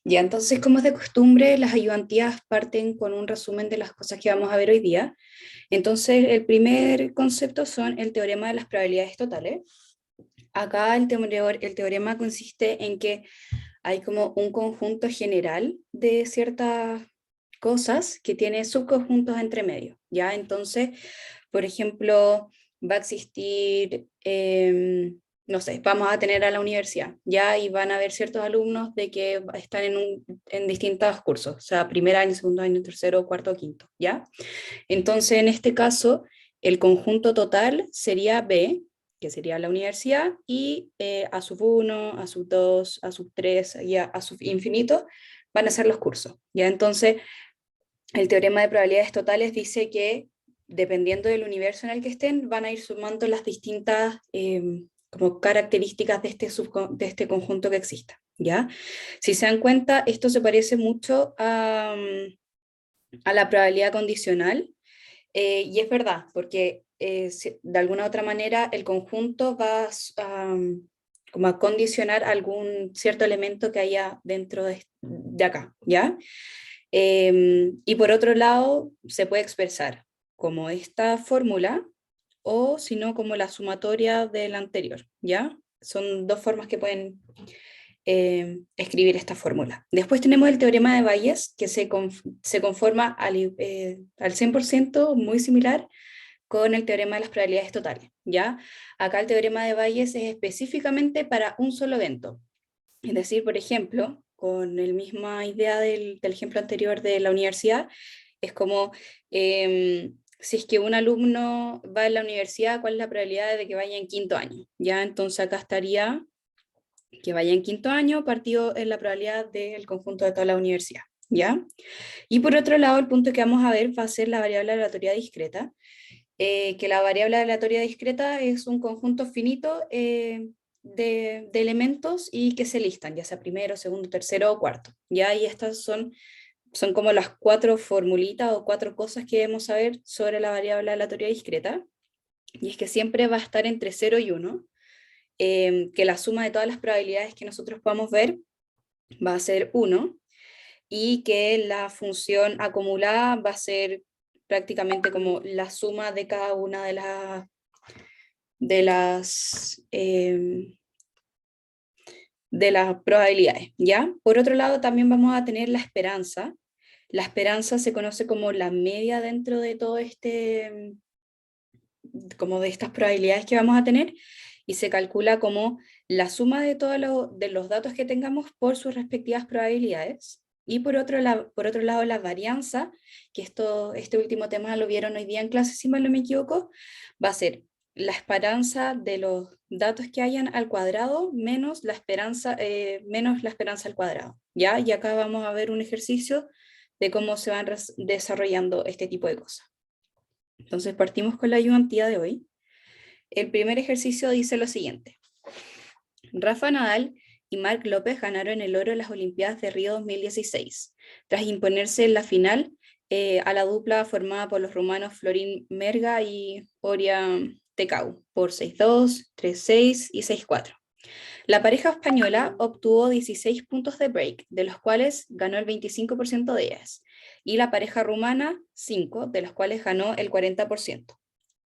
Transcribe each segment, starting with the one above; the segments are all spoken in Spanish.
Ya, entonces, como es de costumbre, las ayudantías parten con un resumen de las cosas que vamos a ver hoy día. Entonces, el primer concepto son el teorema de las probabilidades totales. Acá el teorema consiste en que hay como un conjunto general de ciertas cosas que tiene subconjuntos entre medio, ¿ya? Entonces, por ejemplo, va a existir, no sé, vamos a tener a la universidad, ¿ya? Y van a haber ciertos alumnos de que están en distintos cursos, o sea, primer año, segundo año, tercero, cuarto, quinto, ¿ya? Entonces, en este caso, el conjunto total sería B, que sería la universidad, y A sub 1, A sub 2, A sub 3 y A sub infinito van a ser los cursos, ¿ya? Entonces, el teorema de probabilidades totales dice que dependiendo del universo en el que estén, van a ir sumando las distintas como características de este conjunto que exista, ¿ya? Si se dan cuenta, esto se parece mucho a la probabilidad condicional, y es verdad, porque de alguna u otra manera el conjunto va como a condicionar algún cierto elemento que haya dentro de acá, ¿ya? Y por otro lado, se puede expresar como esta fórmula o si no como la sumatoria del anterior, ¿ya? Son dos formas que pueden escribir esta fórmula. Después tenemos el teorema de Bayes, que se conforma al 100% muy similar con el teorema de las probabilidades totales, ¿ya? Acá el teorema de Bayes es específicamente para un solo evento. Es decir, por ejemplo, con la misma idea del ejemplo anterior de la universidad, es como si es que un alumno va a la universidad, ¿cuál es la probabilidad de que vaya en quinto año? ¿Ya? Entonces acá estaría que vaya en quinto año partido en la probabilidad del conjunto de toda la universidad, ¿ya? Y por otro lado, el punto que vamos a ver va a ser la variable aleatoria discreta, que la variable aleatoria discreta es un conjunto finito de elementos y que se listan, ya sea primero, segundo, tercero o cuarto, ¿ya? Y estas son como las cuatro formulitas o cuatro cosas que debemos saber sobre la variable aleatoria discreta, y es que siempre va a estar entre 0 y 1, que la suma de todas las probabilidades que nosotros podamos ver va a ser 1, y que la función acumulada va a ser prácticamente como la suma de cada una de las, eh, de las probabilidades, ¿ya? Por otro lado, también vamos a tener la esperanza. La esperanza se conoce como la media dentro de todo como de estas probabilidades que vamos a tener, y se calcula como la suma de todos de los datos que tengamos por sus respectivas probabilidades. Y por otro lado, la varianza, que este último tema lo vieron hoy día en clase, si mal no me equivoco, va a ser la esperanza de los datos que hayan al cuadrado menos la esperanza al cuadrado, ¿ya? Y acá vamos a ver un ejercicio de cómo se van desarrollando este tipo de cosas. Entonces partimos con la ayudantía de hoy. El primer ejercicio dice lo siguiente. Rafa Nadal y Marc López ganaron el oro en las Olimpiadas de Río 2016, tras imponerse en la final a la dupla formada por los rumanos Florin Merga y Oria Tecau por 6-2, 3-6 y 6-4. La pareja española obtuvo 16 puntos de break, de los cuales ganó el 25% de ellas, y la pareja rumana 5, de los cuales ganó el 40%.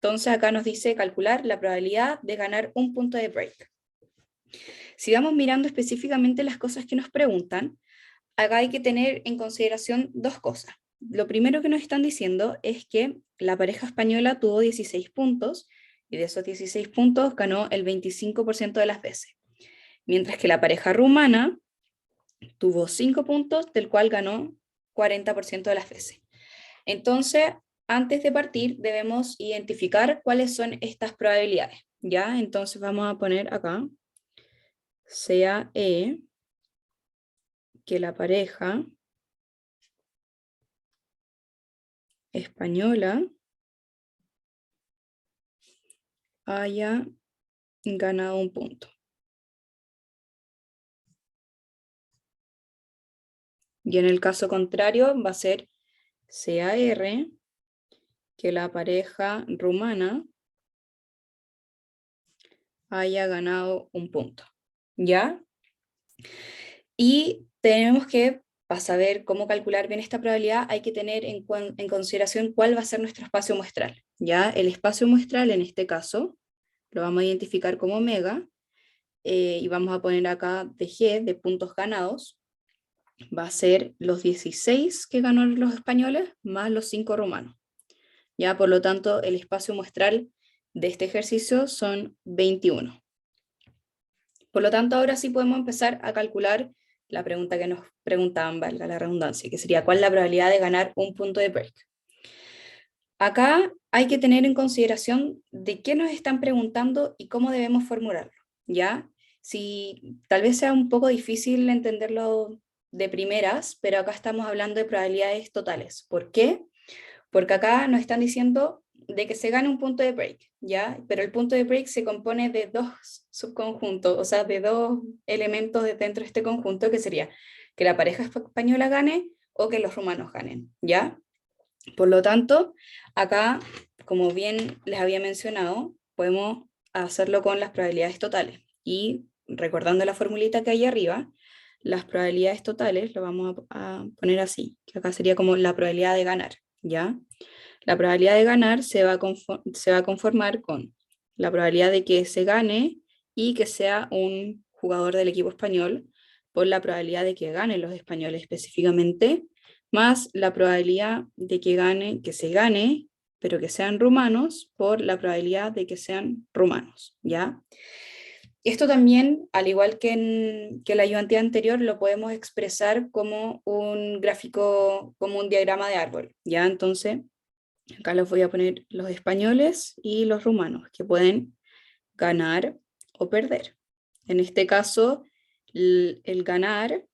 Entonces acá nos dice calcular la probabilidad de ganar un punto de break. Si vamos mirando específicamente las cosas que nos preguntan, acá hay que tener en consideración dos cosas. Lo primero que nos están diciendo es que la pareja española tuvo 16 puntos y de esos 16 puntos ganó el 25% de las veces, mientras que la pareja rumana tuvo 5 puntos, del cual ganó 40% de las veces. Entonces, antes de partir, debemos identificar cuáles son estas probabilidades, ¿ya? Entonces vamos a poner acá, sea E, que la pareja española haya ganado un punto. Y en el caso contrario va a ser CAR, que la pareja rumana haya ganado un punto, ¿ya? Y tenemos que, para saber cómo calcular bien esta probabilidad, hay que tener en consideración cuál va a ser nuestro espacio muestral. ¿Ya? El espacio muestral en este caso lo vamos a identificar como omega, y vamos a poner acá de G, de puntos ganados, va a ser los 16 que ganaron los españoles más los 5 rumanos. Ya, por lo tanto, el espacio muestral de este ejercicio son 21. Por lo tanto, ahora sí podemos empezar a calcular la pregunta que nos preguntaban, valga la redundancia, que sería ¿cuál es la probabilidad de ganar un punto de break? Acá hay que tener en consideración de qué nos están preguntando y cómo debemos formularlo, ¿ya? Si tal vez sea un poco difícil entenderlo de primeras, pero acá estamos hablando de probabilidades totales. ¿Por qué? Porque acá nos están diciendo de que se gane un punto de break, ¿ya? Pero el punto de break se compone de dos subconjuntos, o sea, de dos elementos dentro de este conjunto, que sería que la pareja española gane o que los rumanos ganen, ¿ya? Por lo tanto, acá, como bien les había mencionado, podemos hacerlo con las probabilidades totales. Y recordando la formulita que hay arriba, las probabilidades totales lo vamos a poner así, que acá sería como la probabilidad de ganar, ¿ya? La probabilidad de ganar se va a conformar con la probabilidad de que se gane y que sea un jugador del equipo español, por la probabilidad de que ganen los españoles específicamente, más la probabilidad de que se gane, pero que sean rumanos, por la probabilidad de que sean rumanos, ¿ya? Esto también, al igual que la ayudantía anterior, lo podemos expresar como un gráfico, como un diagrama de árbol, ¿ya? Entonces, acá les voy a poner los españoles y los rumanos, que pueden ganar o perder. En este caso, el ganar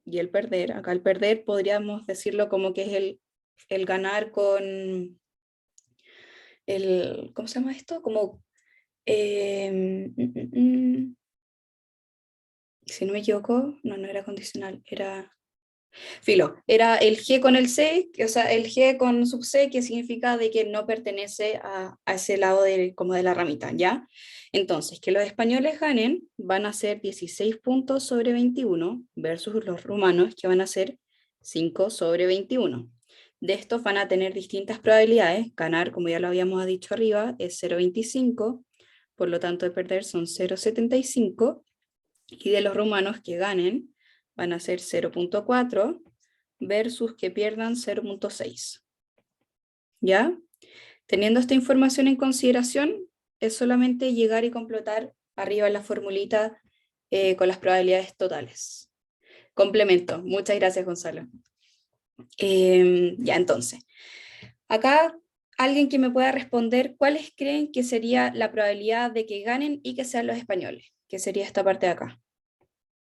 y el perder, acá el perder podríamos decirlo como que es el ganar con el, ¿cómo se llama esto? Como, si no me equivoco, no era condicional, era filo, era el G con el C, o sea, el G con sub C, que significa de que no pertenece a ese lado como de la ramita, ¿ya? Entonces, que los españoles ganen van a ser 16 puntos sobre 21 versus los rumanos, que van a ser 5 sobre 21. De estos van a tener distintas probabilidades. Ganar, como ya lo habíamos dicho arriba, es 0,25, por lo tanto de perder son 0,75, y de los rumanos que ganen van a ser 0,4 versus que pierdan 0,6. ¿Ya? Teniendo esta información en consideración, es solamente llegar y completar arriba en la formulita con las probabilidades totales. Complemento. Muchas gracias, Gonzalo. Ya, entonces, acá alguien que me pueda responder cuáles creen que sería la probabilidad de que ganen y que sean los españoles, que sería esta parte de acá,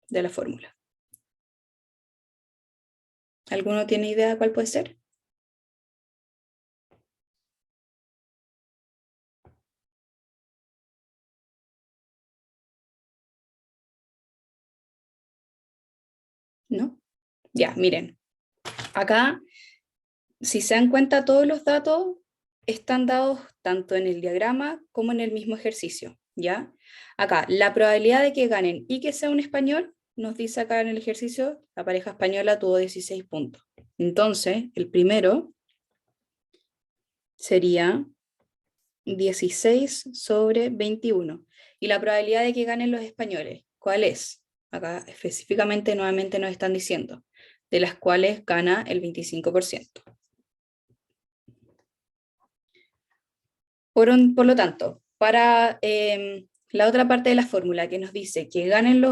de la fórmula. ¿Alguno tiene idea de cuál puede ser? ¿No? Ya, miren. Acá, si se dan cuenta, todos los datos están dados tanto en el diagrama como en el mismo ejercicio, ¿ya? Acá, la probabilidad de que ganen y que sea un español, nos dice acá en el ejercicio, la pareja española tuvo 16 puntos. Entonces, el primero sería 16 sobre 21. ¿Y la probabilidad de que ganen los españoles? ¿Cuál es? Acá específicamente nuevamente nos están diciendo, de las cuales gana el 25%. Por lo tanto, para la otra parte de la fórmula que nos dice que ganen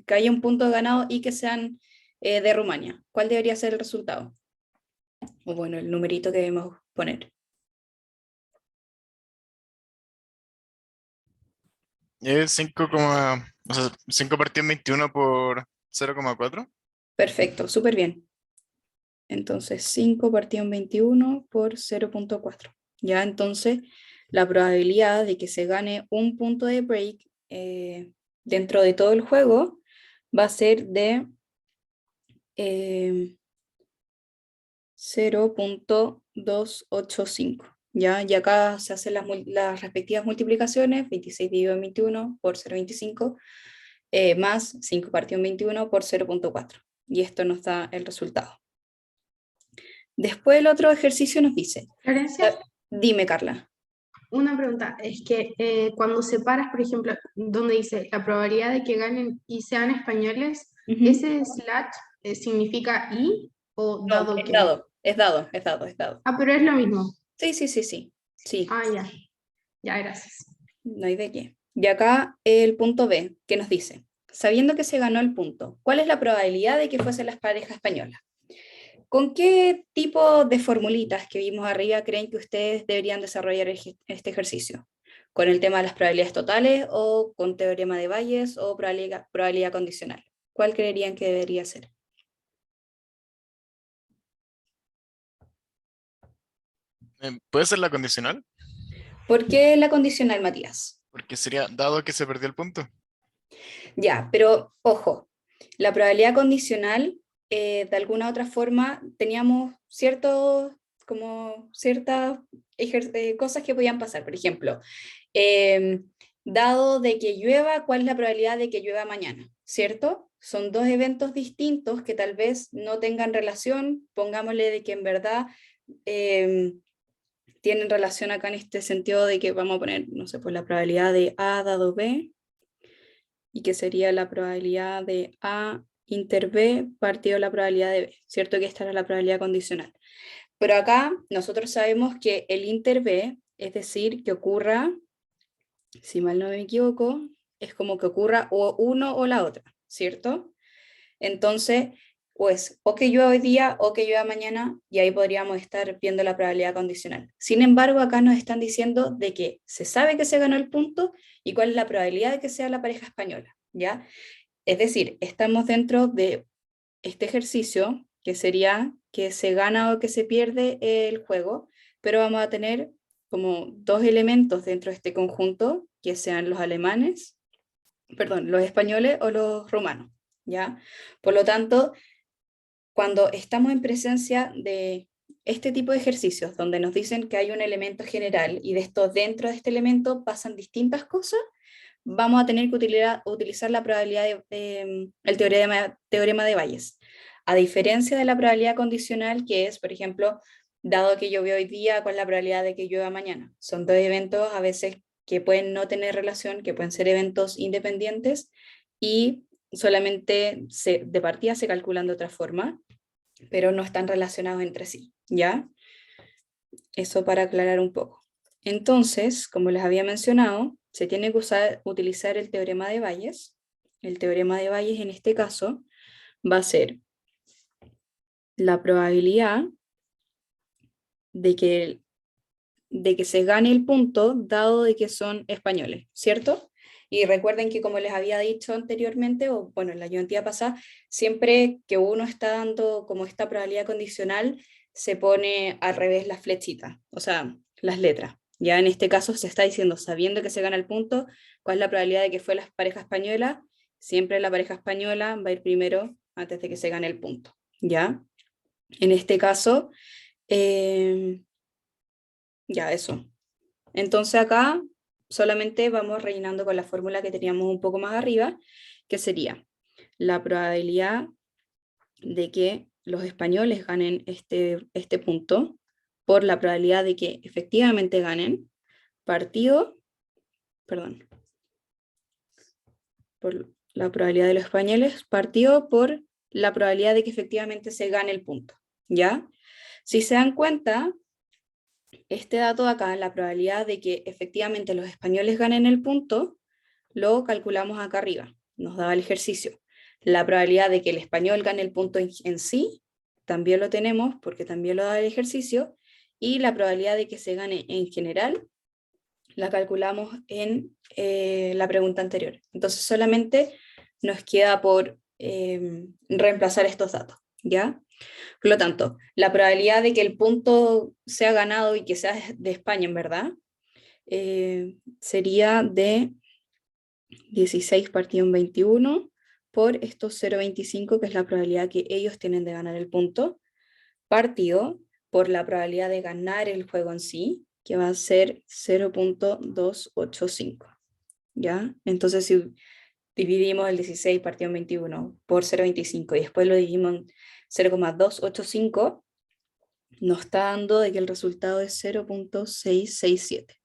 que haya un punto ganado y que sean de Rumania, ¿cuál debería ser el resultado? O bueno, el numerito que debemos poner. Es 5 partido en 21 por 0,4. Perfecto, súper bien. Entonces 5 partido en 21 por 0,4. Ya, entonces la probabilidad de que se gane un punto de break dentro de todo el juego va a ser de 0,285. ¿Ya? Y acá se hacen las respectivas multiplicaciones, 26 dividido en 21 por 0,25, más 5 partido en 21 por 0,4. Y esto nos da el resultado. Después el otro ejercicio nos dice, Florencia, dime Carla. una pregunta. Es que cuando separas, por ejemplo, donde dice la probabilidad de que ganen y sean españoles, ¿ese slash significa y o No, dado es que? dado, es dado, es dado, es dado. Ah, pero es lo mismo. Sí, sí, sí, sí. Sí, Ah, ya. Ya, gracias. no hay de qué. Y acá el punto B, que nos dice, sabiendo que se ganó el punto, ¿cuál es la probabilidad de que fuesen las parejas españolas? ¿Con qué tipo de formulitas que vimos arriba creen que ustedes deberían desarrollar este ejercicio? ¿Con el tema de las probabilidades totales o con teorema de Bayes o probabilidad condicional? ¿Cuál creerían que debería ser? ¿Puede ser la condicional? ¿Por qué la condicional, Matías? Porque sería dado que se perdió el punto. Ya, pero ojo, la probabilidad condicional, de alguna otra forma, teníamos ciertas cosas que podían pasar. Por ejemplo, dado de que llueva, ¿cuál es la probabilidad de que llueva mañana? ¿Cierto? Son dos eventos distintos que tal vez no tengan relación, pongámosle de que en verdad tienen relación acá en este sentido de que vamos a poner, no sé, pues la probabilidad de A dado B, y que sería la probabilidad de A inter B partido la probabilidad de B, ¿cierto? Que esta era la probabilidad condicional. Pero acá nosotros sabemos que el inter B, es decir, que ocurra, si mal no me equivoco, es como que ocurra o uno o la otra, ¿cierto? Entonces, pues, o que llueva hoy día o que llueva mañana, y ahí podríamos estar viendo la probabilidad condicional. Sin embargo, acá nos están diciendo de que se sabe que se ganó el punto y cuál es la probabilidad de que sea la pareja española, ¿ya? Es decir, estamos dentro de este ejercicio, que sería que se gana o que se pierde el juego, pero vamos a tener como dos elementos dentro de este conjunto, que sean los alemanes, perdón, los españoles o los romanos, ¿ya? Por lo tanto, cuando estamos en presencia de este tipo de ejercicios, donde nos dicen que hay un elemento general y de esto dentro de este elemento pasan distintas cosas, vamos a tener que utilizar la probabilidad el teorema de Bayes. A diferencia de la probabilidad condicional, que es, por ejemplo, dado que llovió hoy día, ¿cuál es la probabilidad de que llueva mañana? Son dos eventos a veces que pueden no tener relación, que pueden ser eventos independientes y solamente de partida se calculan de otra forma, pero no están relacionados entre sí, ¿ya? Eso para aclarar un poco. Entonces, como les había mencionado, se tiene que utilizar el teorema de Bayes. El teorema de Bayes en este caso va a ser la probabilidad de que se gane el punto dado de que son españoles, ¿cierto? Y recuerden que como les había dicho anteriormente, o bueno, en la ayudantía pasada, siempre que uno está dando como esta probabilidad condicional, se pone al revés la flechita, o sea, las letras. Ya en este caso se está diciendo, sabiendo que se gana el punto, ¿cuál es la probabilidad de que fue la pareja española? Siempre la pareja española va a ir primero antes de que se gane el punto, ¿ya? En este caso, ya eso. Entonces acá solamente vamos rellenando con la fórmula que teníamos un poco más arriba, que sería la probabilidad de que los españoles ganen este punto por la probabilidad de que efectivamente ganen partido, perdón, por la probabilidad de los españoles partido por la probabilidad de que efectivamente se gane el punto, ¿ya? Si se dan cuenta, este dato de acá, la probabilidad de que efectivamente los españoles ganen el punto, lo calculamos acá arriba, nos daba el ejercicio. La probabilidad de que el español gane el punto en sí, también lo tenemos porque también lo da el ejercicio, y la probabilidad de que se gane en general, la calculamos en la pregunta anterior. Entonces solamente nos queda por reemplazar estos datos, ¿ya? Por lo tanto, la probabilidad de que el punto sea ganado y que sea de España, en verdad, sería de 16 partido en 21 por estos 0,25, que es la probabilidad que ellos tienen de ganar el punto, partido por la probabilidad de ganar el juego en sí, que va a ser 0,285. ¿Ya? Entonces, si dividimos el 16 partido en 21 por 0,25 y después lo dividimos en 0,285, nos está dando de que el resultado es 0,667.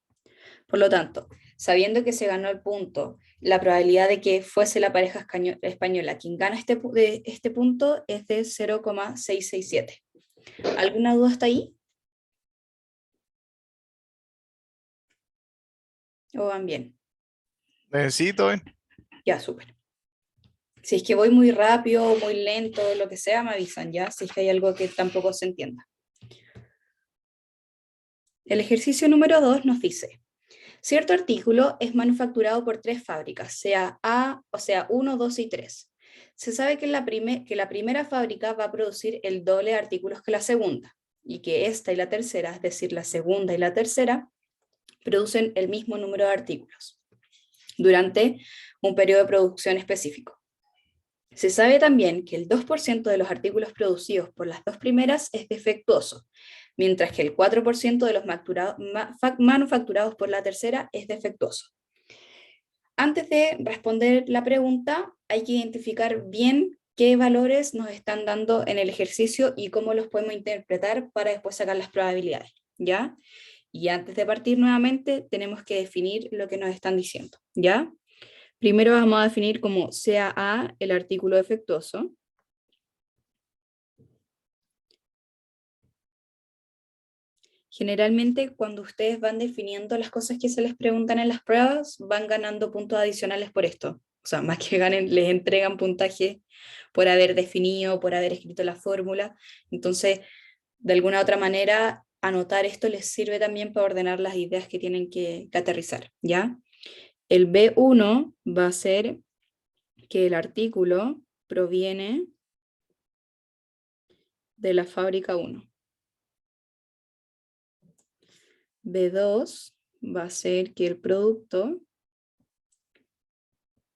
Por lo tanto, sabiendo que se ganó el punto, la probabilidad de que fuese la pareja española quien gana este punto es de 0,667. ¿Alguna duda hasta ahí? ¿O van bien? Sí, todo bien. Ya, súper. Si es que voy muy rápido, muy lento, lo que sea, me avisan, ¿ya? Si es que hay algo que tampoco se entienda. El ejercicio número 2 nos dice: cierto artículo es manufacturado por 3 fábricas, sea 1, 2 y 3. Se sabe que la primera fábrica va a producir el doble de artículos que la segunda, y que esta y la tercera, es decir, la segunda y la tercera, producen el mismo número de artículos durante un periodo de producción específico. Se sabe también que el 2% de los artículos producidos por las dos primeras es defectuoso, mientras que el 4% de los manufacturados por la tercera es defectuoso. Antes de responder la pregunta, hay que identificar bien qué valores nos están dando en el ejercicio y cómo los podemos interpretar para después sacar las probabilidades, ¿ya? Y antes de partir nuevamente, tenemos que definir lo que nos están diciendo, ¿ya? Primero vamos a definir como sea A el artículo defectuoso. Generalmente, cuando ustedes van definiendo las cosas que se les preguntan en las pruebas, van ganando puntos adicionales por esto. O sea, más que ganen, les entregan puntaje por haber definido, por haber escrito la fórmula. Entonces, de alguna otra manera, anotar esto les sirve también para ordenar las ideas que tienen que aterrizar, ¿ya? El B1 va a ser que el artículo proviene de la fábrica 1. B2 va a ser que el producto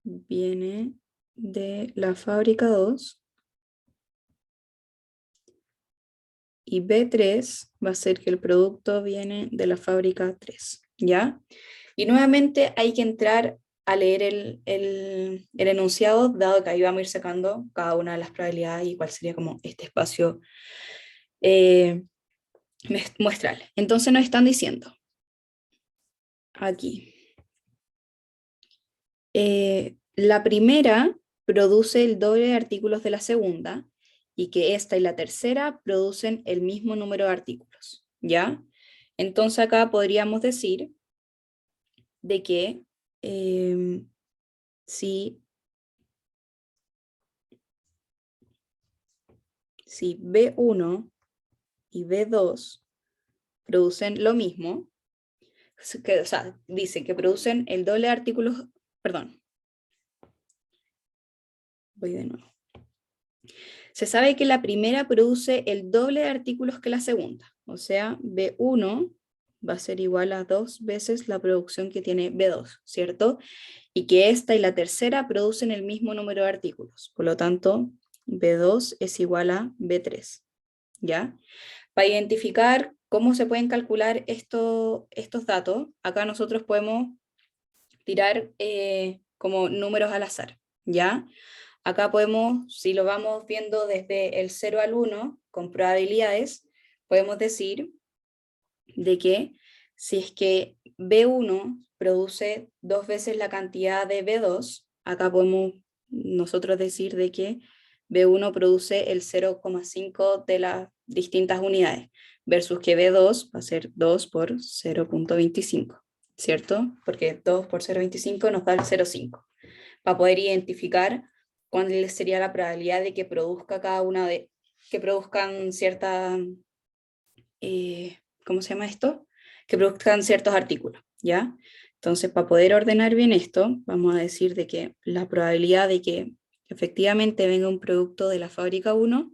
viene de la fábrica 2. Y B3 va a ser que el producto viene de la fábrica 3, ¿ya? Y nuevamente hay que entrar a leer el enunciado, dado que ahí vamos a ir sacando cada una de las probabilidades y cuál sería como este espacio muestral. Entonces nos están diciendo aquí, la primera produce el doble de artículos de la segunda y que esta y la tercera producen el mismo número de artículos, ¿ya? Entonces acá podríamos decir de que si B1 y B2 producen lo mismo, o sea, dice que producen el doble de artículos, perdón, voy de nuevo. Se sabe que la primera produce el doble de artículos que la segunda, o sea, B1 va a ser igual a 2 veces la producción que tiene B2, ¿cierto? Y que esta y la tercera producen el mismo número de artículos, por lo tanto, B2 es igual a B3, ¿ya? Para identificar cómo se pueden calcular estos datos, acá nosotros podemos tirar como números al azar, ¿ya? Acá podemos, si lo vamos viendo desde el 0 al 1, con probabilidades, podemos decir de que si es que B1 produce 2 veces la cantidad de B2, acá podemos nosotros decir de que B1 produce el 0,5 de las distintas unidades, versus que B2 va a ser 2 por 0,25, ¿cierto? Porque 2 por 0,25 nos da el 0,5. Para poder identificar cuál sería la probabilidad de que produzca cada una de, que produzcan cierta, ¿cómo se llama esto? Que produzcan ciertos artículos, ¿ya? Entonces, para poder ordenar bien esto, vamos a decir de que la probabilidad de que efectivamente venga un producto de la fábrica 1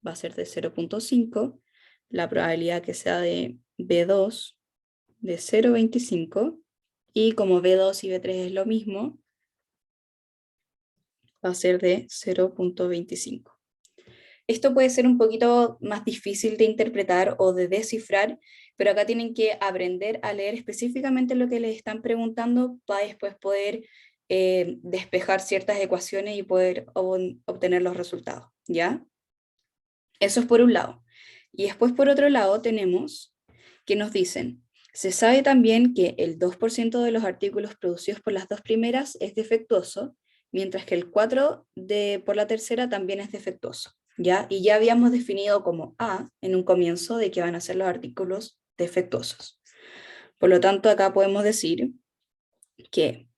va a ser de 0,5, la probabilidad que sea de B2 de 0,25, y como B2 y B3 es lo mismo, va a ser de 0,25. Esto puede ser un poquito más difícil de interpretar o de descifrar, pero acá tienen que aprender a leer específicamente lo que les están preguntando para después poder despejar ciertas ecuaciones y poder obtener los resultados, ¿ya? Eso es por un lado. Y después por otro lado tenemos que nos dicen, se sabe también que el 2% de los artículos producidos por las dos primeras es defectuoso, mientras que el 4% por la tercera también es defectuoso, ¿ya? Y ya habíamos definido como A en un comienzo de que van a ser los artículos defectuosos. Por lo tanto, acá podemos decir que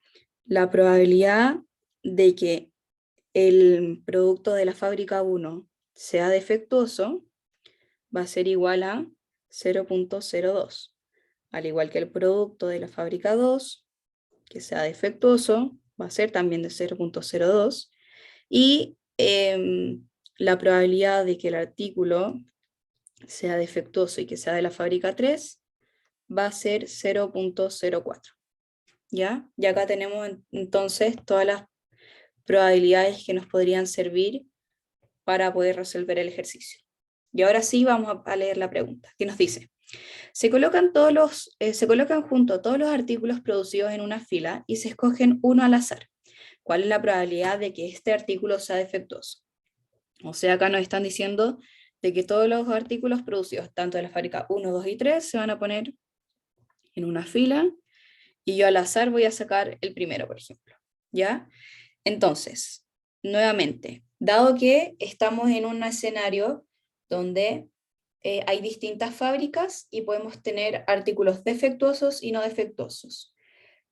la probabilidad de que el producto de la fábrica 1 sea defectuoso va a ser igual a 0.02, al igual que el producto de la fábrica 2 que sea defectuoso va a ser también de 0.02, y la probabilidad de que el artículo sea defectuoso y que sea de la fábrica 3 va a ser 0.04. ¿Ya? Y acá tenemos entonces todas las probabilidades que nos podrían servir para poder resolver el ejercicio. Y ahora sí vamos a leer la pregunta, que nos dice, se colocan junto todos los artículos producidos en una fila y se escogen uno al azar. ¿Cuál es la probabilidad de que este artículo sea defectuoso? O sea, acá nos están diciendo de que todos los artículos producidos, tanto de la fábrica 1, 2 y 3, se van a poner en una fila, y yo al azar voy a sacar el primero, por ejemplo, ¿ya? Entonces, nuevamente, dado que estamos en un escenario donde hay distintas fábricas y podemos tener artículos defectuosos y no defectuosos,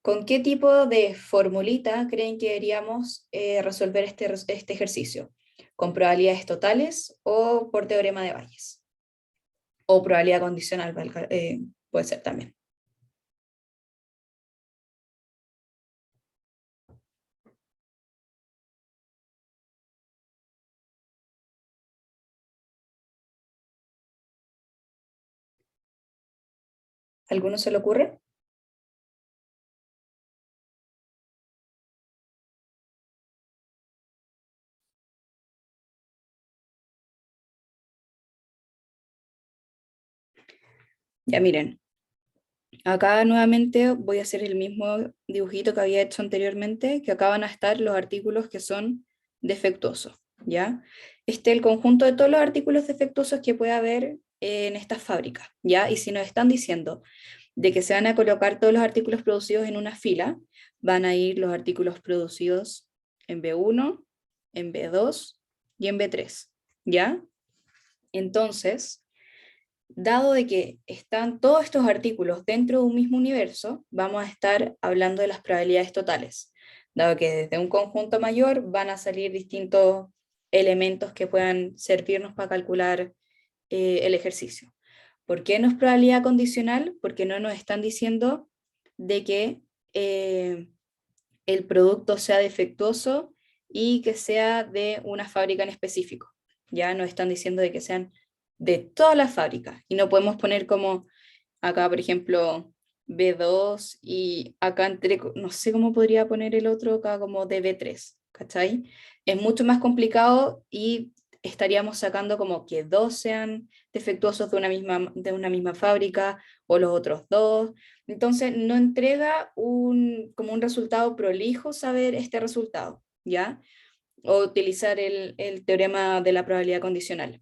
¿con qué tipo de formulita creen que deberíamos resolver este ejercicio? ¿Con probabilidades totales o por teorema de Bayes? O probabilidad condicional, puede ser también. ¿Alguno se le ocurre? Ya miren, acá nuevamente voy a hacer el mismo dibujito que había hecho anteriormente, que acá van a estar los artículos que son defectuosos, ¿ya? Este es el conjunto de todos los artículos defectuosos que puede haber en esta fábrica, ¿ya? Y si nos están diciendo de que se van a colocar todos los artículos producidos en una fila, van a ir los artículos producidos en B1, en B2 y en B3, ¿ya? Entonces, dado de que están todos estos artículos dentro de un mismo universo, vamos a estar hablando de las probabilidades totales, dado que desde un conjunto mayor van a salir distintos elementos que puedan servirnos para calcular el ejercicio. ¿Por qué no es probabilidad condicional? Porque no nos están diciendo de que el producto sea defectuoso y que sea de una fábrica en específico. Ya nos están diciendo de que sean de todas las fábricas y no podemos poner como acá, por ejemplo, B2 y acá entre, no sé cómo podría poner el otro acá como de B3, ¿cachai? Es mucho más complicado y estaríamos sacando como que dos sean defectuosos de una misma fábrica o los otros dos. Entonces no entrega como un resultado prolijo saber este resultado, ¿ya? O utilizar el teorema de la probabilidad condicional.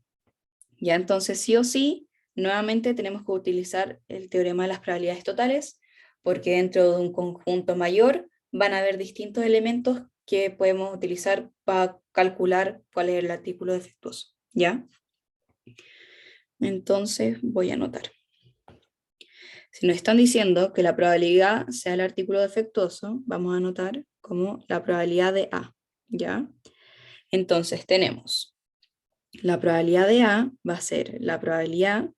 Ya, entonces sí o sí, nuevamente tenemos que utilizar el teorema de las probabilidades totales, porque dentro de un conjunto mayor van a haber distintos elementos que podemos utilizar para calcular cuál es el artículo defectuoso, ¿ya? Entonces voy a anotar. Si nos están diciendo que la probabilidad sea el artículo defectuoso, vamos a anotar como la probabilidad de A, ¿ya? Entonces tenemos la probabilidad de A va a ser la probabilidad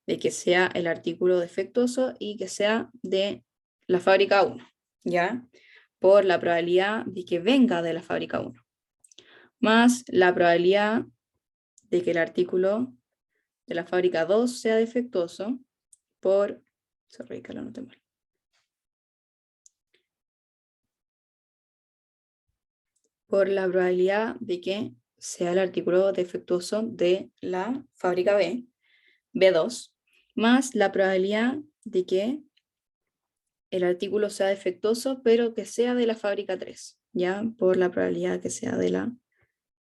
de que sea el artículo defectuoso y que sea de la fábrica 1, ¿ya? Por la probabilidad de que venga de la fábrica 1, más la probabilidad de que el artículo de la fábrica 2 sea defectuoso por, sorry que lo anoté mal, por la probabilidad de que sea el artículo defectuoso de la fábrica B, B2, más la probabilidad de que el artículo sea defectuoso, pero que sea de la fábrica 3, ¿ya? Por la probabilidad que sea de la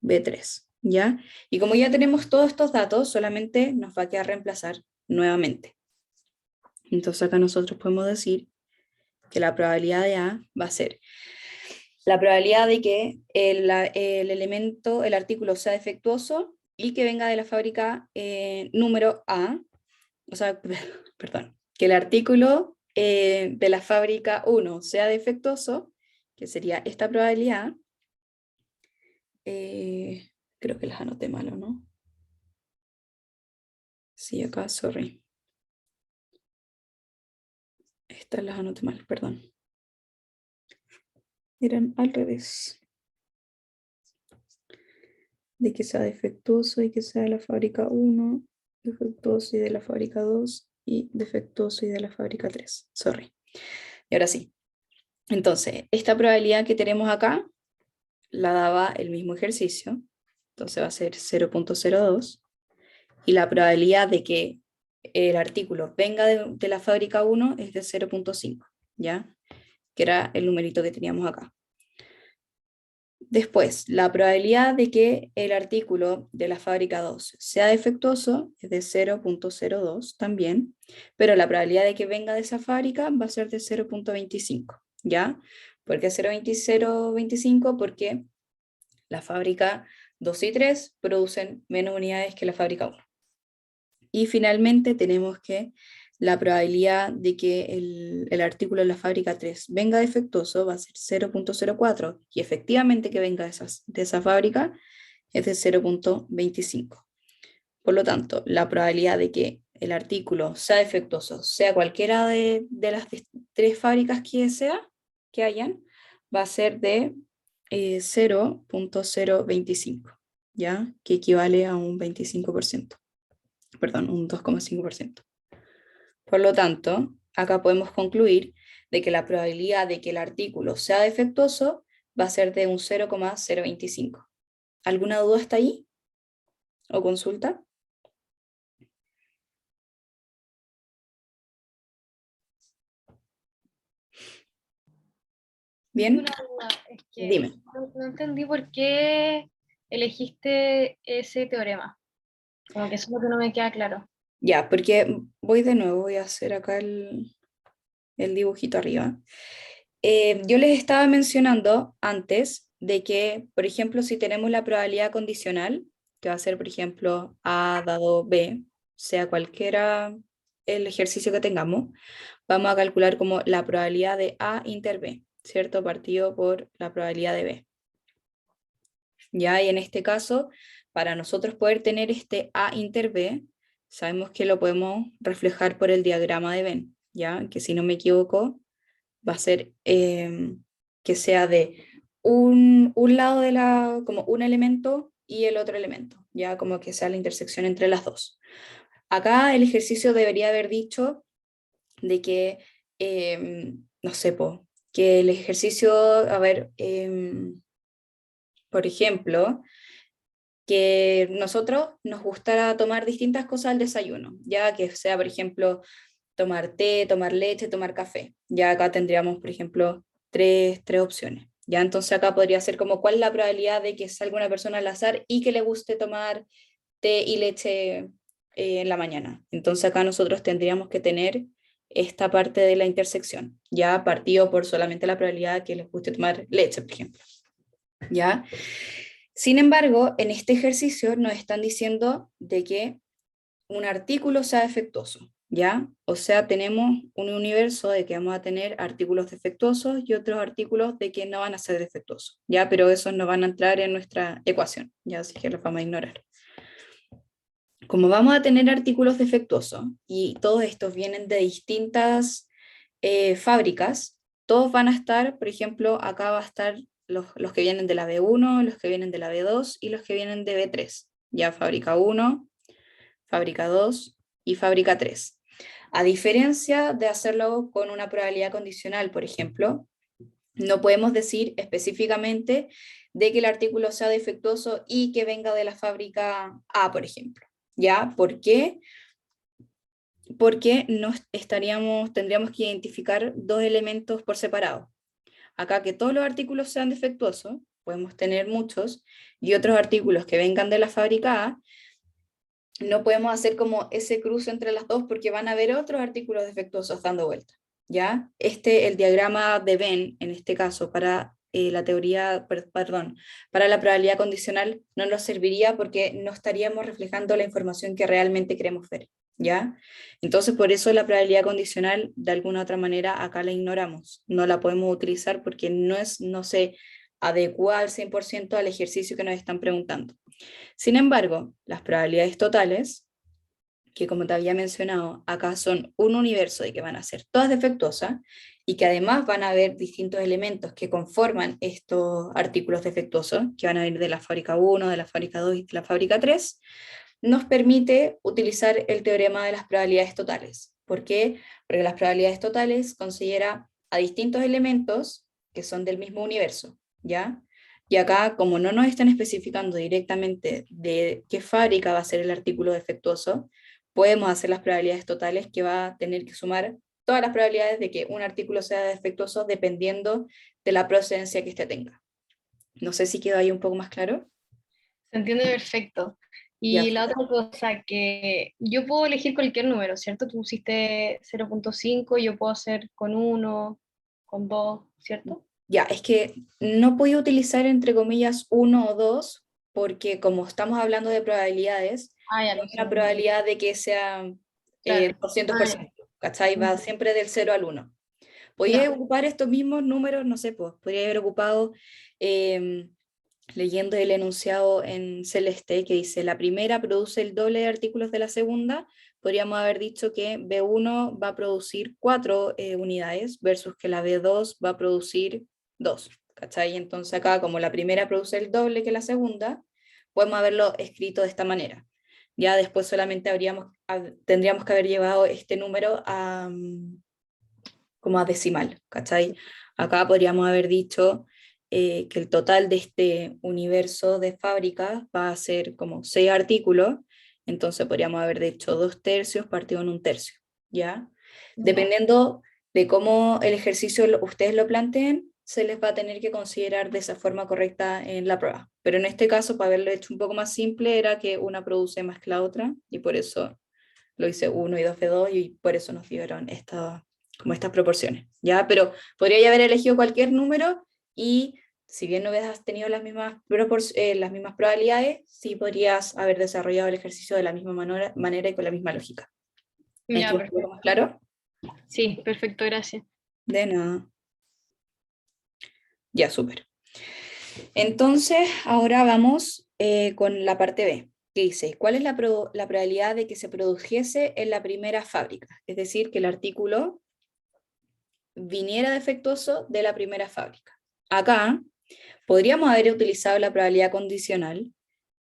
B3, ¿ya? Y como ya tenemos todos estos datos, solamente nos va a quedar reemplazar nuevamente. Entonces acá nosotros podemos decir que la probabilidad de A va a ser la probabilidad de que el elemento, el artículo sea defectuoso y que venga de la fábrica número A, o sea, perdón, que el artículo de la fábrica 1 sea defectuoso, que sería esta probabilidad. Creo que las anoté mal, ¿o no? Sí, acá, sorry. Estas las anoté mal, perdón. Eran al revés. De que sea defectuoso y que sea de la fábrica 1, defectuoso y de la fábrica 2 y defectuoso y de la fábrica 3. Sorry. Y ahora sí. Entonces, esta probabilidad que tenemos acá la daba el mismo ejercicio. Entonces va a ser 0.02. Y la probabilidad de que el artículo venga de la fábrica 1 es de 0.5, ¿ya? Que era el numerito que teníamos acá. Después, la probabilidad de que el artículo de la fábrica 2 sea defectuoso es de 0.02 también, pero la probabilidad de que venga de esa fábrica va a ser de 0.25, ¿ya? ¿Por qué 0.25? Porque la fábrica 2 y 3 producen menos unidades que la fábrica 1. Y finalmente tenemos que la probabilidad de que el artículo de la fábrica 3 venga defectuoso va a ser 0.04 y efectivamente que venga de esa fábrica es de 0.25. Por lo tanto, la probabilidad de que el artículo sea defectuoso, sea cualquiera de las tres fábricas que sea, que hayan, va a ser de 0.025, ¿ya? Que equivale a un 25%. Perdón, un 2,5%. Por lo tanto, acá podemos concluir de que la probabilidad de que el artículo sea defectuoso va a ser de un 0,025. ¿Alguna duda hasta ahí? ¿O consulta? ¿Bien? Una duda, es que Dime. no entendí por qué elegiste ese teorema. Como que eso es lo que no me queda claro. Ya, porque voy de nuevo, voy a hacer acá el dibujito arriba. Yo les estaba mencionando antes de que, por ejemplo, si tenemos la probabilidad condicional, que va a ser, por ejemplo, A dado B, sea cualquiera el ejercicio que tengamos, vamos a calcular como la probabilidad de A inter B, ¿cierto? Partido por la probabilidad de B. ¿Ya? Y en este caso, para nosotros poder tener este A inter B, sabemos que lo podemos reflejar por el diagrama de Venn, ¿ya? Que si no me equivoco, va a ser que sea de un lado de como un elemento y el otro elemento, ya como que sea la intersección entre las dos. Acá el ejercicio debería haber dicho de que, no sé, que el ejercicio, a ver, por ejemplo, que nosotros nos gustara tomar distintas cosas al desayuno, ya que sea, por ejemplo, tomar té, tomar leche, tomar café. Ya acá tendríamos, por ejemplo, tres opciones. Ya entonces acá podría ser como cuál es la probabilidad de que salga una persona al azar y que le guste tomar té y leche en la mañana. Entonces acá nosotros tendríamos que tener esta parte de la intersección, ya partido por solamente la probabilidad de que les guste tomar leche, por ejemplo. ¿Ya? Sin embargo, en este ejercicio nos están diciendo de que un artículo sea defectuoso, ¿ya? O sea, tenemos un universo de que vamos a tener artículos defectuosos y otros artículos de que no van a ser defectuosos, ¿ya? Pero esos no van a entrar en nuestra ecuación, ¿ya? Así que los vamos a ignorar. Como vamos a tener artículos defectuosos y todos estos vienen de distintas fábricas, todos van a estar, por ejemplo, acá va a estar los que vienen de la B1, los que vienen de la B2 y los que vienen de B3, ya fábrica 1, fábrica 2 y fábrica 3. A diferencia de hacerlo con una probabilidad condicional, por ejemplo, no podemos decir específicamente de que el artículo sea defectuoso y que venga de la fábrica A, por ejemplo. ¿Ya? ¿Por qué? porque tendríamos que identificar dos elementos por separado. Acá que todos los artículos sean defectuosos, podemos tener muchos, y otros artículos que vengan de la fábrica A, no podemos hacer como ese cruce entre las dos porque van a haber otros artículos defectuosos dando vuelta, ¿ya? El diagrama de Venn, en este caso, para la teoría, perdón, para la probabilidad condicional, no nos serviría porque no estaríamos reflejando la información que realmente queremos ver, ¿ya? Entonces, por eso la probabilidad condicional, de alguna otra manera, acá la ignoramos, no la podemos utilizar porque no se adecua al 100% al ejercicio que nos están preguntando. Sin embargo, las probabilidades totales, que como te había mencionado, acá son un universo de que van a ser todas defectuosas y que además van a haber distintos elementos que conforman estos artículos defectuosos, que van a venir de la fábrica 1, de la fábrica 2 y de la fábrica 3, nos permite utilizar el teorema de las probabilidades totales. ¿Por qué? Porque las probabilidades totales considera a distintos elementos que son del mismo universo, ¿ya? Y acá, como no nos están especificando directamente de qué fábrica va a ser el artículo defectuoso, podemos hacer las probabilidades totales que va a tener que sumar todas las probabilidades de que un artículo sea defectuoso dependiendo de la procedencia que éste tenga. No sé si quedó ahí un poco más claro. Se entiende perfecto. Ya. Y la otra cosa, que yo puedo elegir cualquier número, ¿cierto? Tú pusiste 0.5, yo puedo hacer con 1, con 2, ¿cierto? Ya, es que no podía utilizar entre comillas 1 o 2 porque como estamos hablando de probabilidades, Ah, ya, no no hay sé. una probabilidad de que sea Claro. 200%, ¿cachai? Va siempre del 0 al 1. Podía Ya. ocupar estos mismos números, no sé, pues podría haber ocupado, leyendo el enunciado en celeste, que dice, la primera produce el doble de artículos de la segunda, podríamos haber dicho que B1 va a producir 4 unidades, versus que la B2 va a producir 2, ¿cachai? Entonces acá, como la primera produce el doble que la segunda, podemos haberlo escrito de esta manera. Ya después solamente tendríamos que haber llevado este número como a decimal, ¿cachai? Acá podríamos haber dicho que el total de este universo de fábricas va a ser como 6 artículos, entonces podríamos haber dicho 2/3 partido en 1/3, ¿ya? Dependiendo de cómo el ejercicio ustedes lo planteen, se les va a tener que considerar de esa forma correcta en la prueba. Pero en este caso, para haberlo hecho un poco más simple, era que una produce más que la otra, y por eso lo hice 1 y 2/2, y por eso nos dieron como estas proporciones, ¿ya? Pero podría ya haber elegido cualquier número y si bien no hubieras tenido las las mismas probabilidades, sí podrías haber desarrollado el ejercicio de la misma manera y con la misma lógica. ¿Es Ya, un poco perfecto. más claro? Sí, perfecto, gracias. De nada. Ya, súper. Entonces, ahora vamos con la parte B, que dice, ¿cuál es la probabilidad de que se produjese en la primera fábrica? Es decir, que el artículo viniera defectuoso de la primera fábrica. Acá podríamos haber utilizado la probabilidad condicional,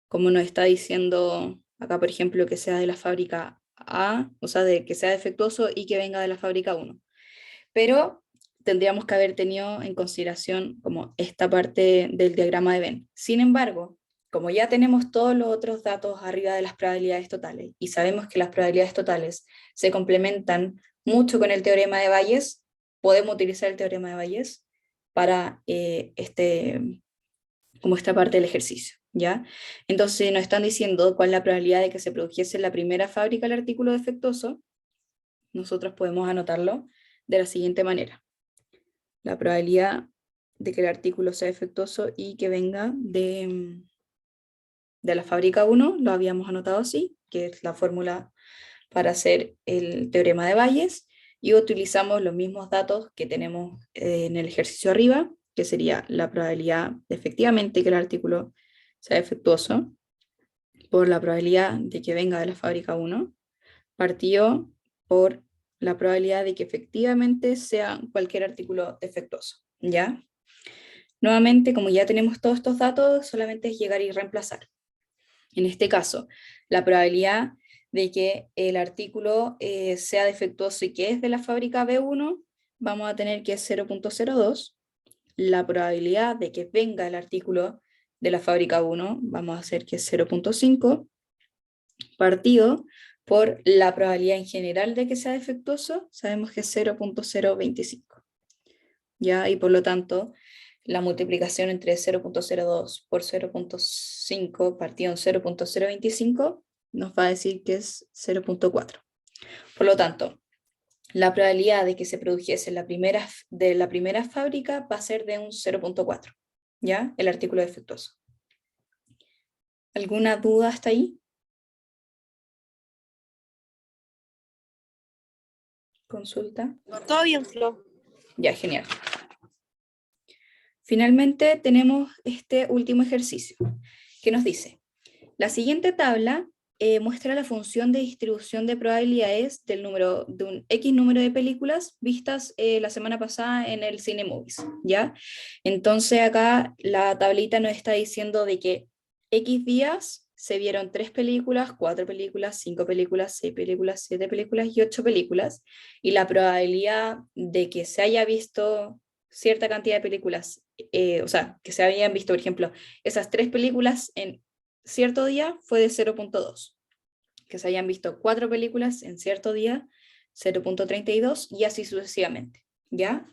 como nos está diciendo acá, por ejemplo, que sea de la fábrica A, o sea, de que sea defectuoso y que venga de la fábrica 1. Pero tendríamos que haber tenido en consideración como esta parte del diagrama de Venn. Sin embargo, como ya tenemos todos los otros datos arriba de las probabilidades totales y sabemos que las probabilidades totales se complementan mucho con el teorema de Bayes, podemos utilizar el teorema de Bayes para como esta parte del ejercicio, ¿ya? Entonces nos están diciendo cuál es la probabilidad de que se produjese en la primera fábrica el artículo defectuoso. Nosotros podemos anotarlo de la siguiente manera. La probabilidad de que el artículo sea defectuoso y que venga de la fábrica 1, lo habíamos anotado así, que es la fórmula para hacer el teorema de Bayes, y utilizamos los mismos datos que tenemos en el ejercicio arriba, que sería la probabilidad de efectivamente que el artículo sea defectuoso, por la probabilidad de que venga de la fábrica 1, partido por la probabilidad de que efectivamente sea cualquier artículo defectuoso, ¿ya? Nuevamente, como ya tenemos todos estos datos, solamente es llegar y reemplazar. En este caso, la probabilidad de que el artículo sea defectuoso y que es de la fábrica B1, vamos a tener que es 0.02. La probabilidad de que venga el artículo de la fábrica 1, vamos a hacer que es 0.5, partido por la probabilidad en general de que sea defectuoso, sabemos que es 0.025. ¿Ya? Y por lo tanto, la multiplicación entre 0.02 por 0.5 partido en 0.025 nos va a decir que es 0.4. Por lo tanto, la probabilidad de que se produjese de la primera fábrica va a ser de un 0.4, ¿ya? El artículo defectuoso. ¿Alguna duda hasta ahí? Consulta. Todo bien, Flo. Ya, genial. Finalmente tenemos este último ejercicio que nos dice, la siguiente tabla muestra la función de distribución de probabilidades de un X número de películas vistas la semana pasada en el Cinemovies, ¿ya? Entonces acá la tablita nos está diciendo de que X días se vieron 3 películas, 4 películas, 5 películas, 6 películas, 7 películas y 8 películas, y la probabilidad de que se haya visto cierta cantidad de películas, o sea, que se habían visto, por ejemplo, esas 3 películas en cierto día fue de 0.2, que se hayan visto 4 películas en cierto día, 0.32 y así sucesivamente, ¿ya?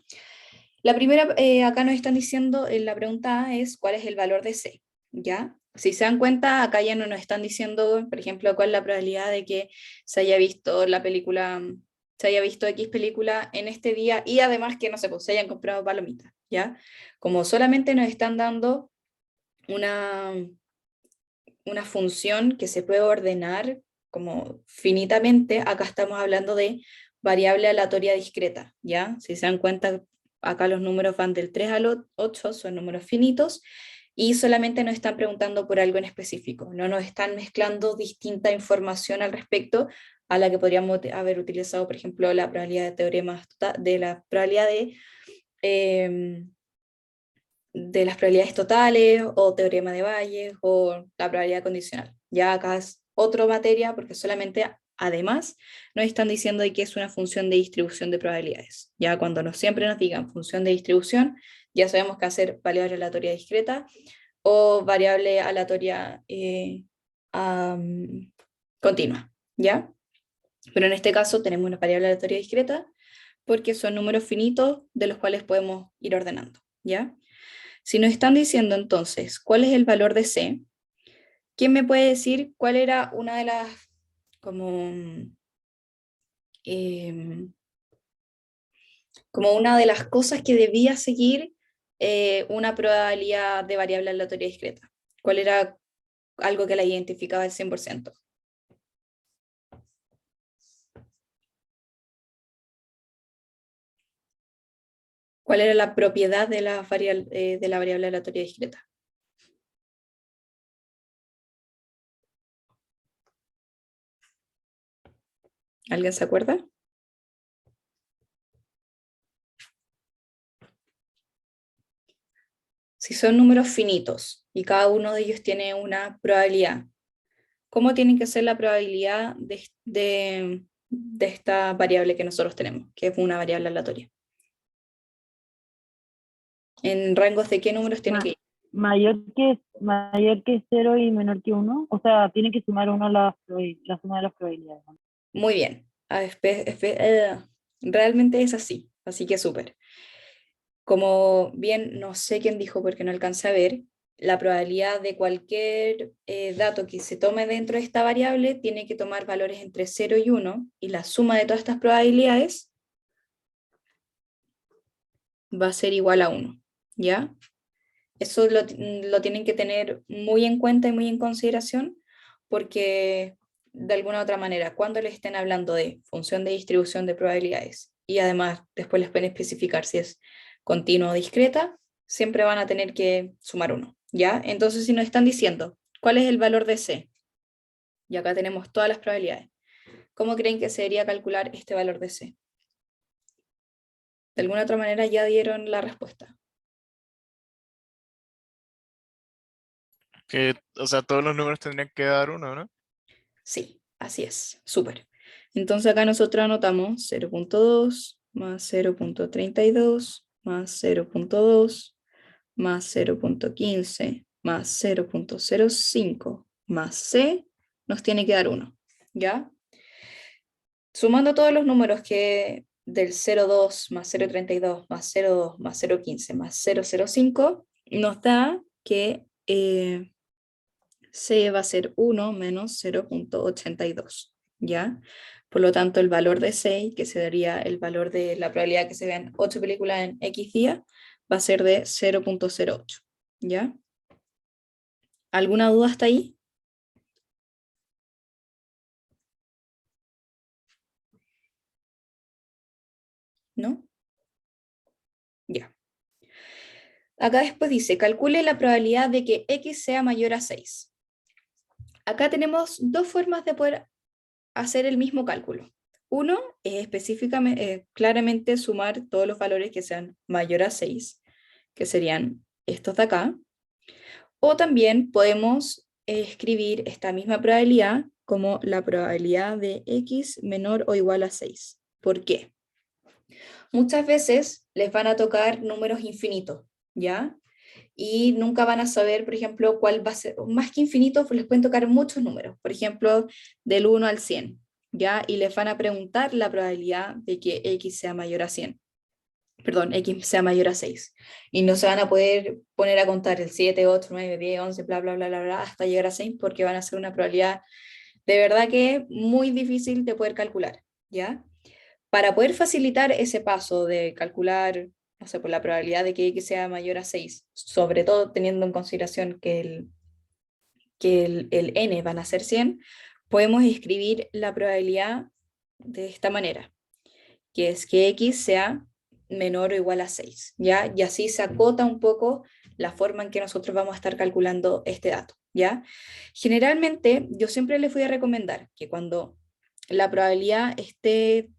La primera, acá nos están diciendo, la pregunta es, ¿cuál es el valor de C? ¿Ya? Si se dan cuenta, acá ya no nos están diciendo, por ejemplo, cuál es la probabilidad de que se haya visto la película, se haya visto X película en este día y además que, no sé, pues se hayan comprado palomitas, ¿ya? Como solamente nos están dando una función que se puede ordenar como finitamente, acá estamos hablando de variable aleatoria discreta, ¿ya? Si se dan cuenta, acá los números van del 3 al 8, son números finitos, y solamente nos están preguntando por algo en específico, no nos están mezclando distinta información al respecto a la que podríamos haber utilizado, por ejemplo, la probabilidad de teoremas, de la probabilidad de las probabilidades totales o teorema de Bayes o la probabilidad condicional. Ya acá es otra materia porque solamente además nos están diciendo de que es una función de distribución de probabilidades. Ya cuando siempre nos digan función de distribución, ya sabemos que hacer variable aleatoria discreta o variable aleatoria continua, ¿ya? Pero en este caso tenemos una variable aleatoria discreta porque son números finitos de los cuales podemos ir ordenando, ¿ya? Si nos están diciendo entonces cuál es el valor de C, ¿quién me puede decir cuál era una de las como, como una de las cosas que debía seguir una probabilidad de variable aleatoria discreta? ¿Cuál era algo que la identificaba al 100%? ¿Cuál era la propiedad de la variable aleatoria discreta? ¿Alguien se acuerda? Si son números finitos y cada uno de ellos tiene una probabilidad, ¿cómo tiene que ser la probabilidad de esta variable que nosotros tenemos, que es una variable aleatoria? ¿En rangos de qué números tiene que ir? Mayor que 0 y menor que 1. O sea, tiene que sumar 1 la suma de las probabilidades, ¿no? Muy bien. Realmente es así, así que súper. Como bien, no sé quién dijo porque no alcancé a ver, la probabilidad de cualquier dato que se tome dentro de esta variable tiene que tomar valores entre 0 y 1, y la suma de todas estas probabilidades va a ser igual a 1, ¿ya? Eso lo tienen que tener muy en cuenta y muy en consideración, porque de alguna u otra manera, cuando les estén hablando de función de distribución de probabilidades y además después les pueden especificar si es continua o discreta, siempre van a tener que sumar 1, ¿ya? Entonces, si nos están diciendo cuál es el valor de C, y acá tenemos todas las probabilidades, ¿cómo creen que se debería calcular este valor de C? De alguna otra manera ya dieron la respuesta. Que, o sea, todos los números tendrían que dar uno, ¿no? Sí, así es, súper. Entonces acá nosotros anotamos 0.2 más 0.32 más 0.2 más 0.15 más 0.05 más C nos tiene que dar 1, ¿ya? Sumando todos los números que del 0,2 más 0,32 más 0,2 más 0,15 más 0,05, nos da que C va a ser 1 menos 0,82, ¿ya? Por lo tanto, el valor de C, que sería el valor de la probabilidad que se vean 8 películas en X día, va a ser de 0,08, ¿ya? ¿Alguna duda hasta ahí? ¿No? Ya. Acá después dice, calcule la probabilidad de que X sea mayor a 6. Acá tenemos dos formas de poder hacer el mismo cálculo. Uno es específicamente, claramente sumar todos los valores que sean mayor a 6, que serían estos de acá. O también podemos escribir esta misma probabilidad como la probabilidad de X menor o igual a 6. ¿Por qué? Muchas veces les van a tocar números infinitos, ¿ya? Y nunca van a saber, por ejemplo, cuál va a ser, más que infinitos, les pueden tocar muchos números, por ejemplo, del 1 al 100, ¿ya? Y les van a preguntar la probabilidad de que X sea mayor a 100. Perdón, X sea mayor a 6. Y no se van a poder poner a contar el 7, 8, 9, 10, 11, bla, bla, bla, bla, bla, hasta llegar a 6, porque van a ser una probabilidad de verdad que muy difícil de poder calcular, ¿ya? Para poder facilitar ese paso de calcular, no sé, por la probabilidad de que X sea mayor a 6, sobre todo teniendo en consideración que el n van a ser 100, podemos escribir la probabilidad de esta manera, que es que X sea menor o igual a 6, ¿ya? Y así se acota un poco la forma en que nosotros vamos a estar calculando este dato, ¿ya? Generalmente, yo siempre les voy a recomendar que cuando la probabilidad esté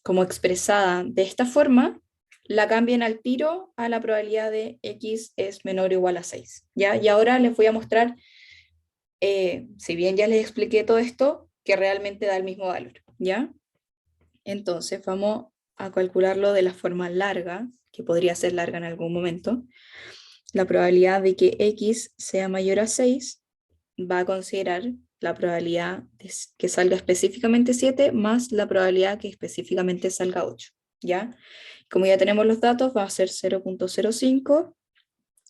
como expresada de esta forma, la cambien al tiro a la probabilidad de X es menor o igual a 6, ¿ya? Y ahora les voy a mostrar, si bien ya les expliqué todo esto, que realmente da el mismo valor, ¿ya? Entonces vamos a calcularlo de la forma larga, que podría ser larga en algún momento. La probabilidad de que X sea mayor a 6 va a considerar la probabilidad de que salga específicamente 7 más la probabilidad que específicamente salga 8, ¿ya? Como ya tenemos los datos, va a ser 0,05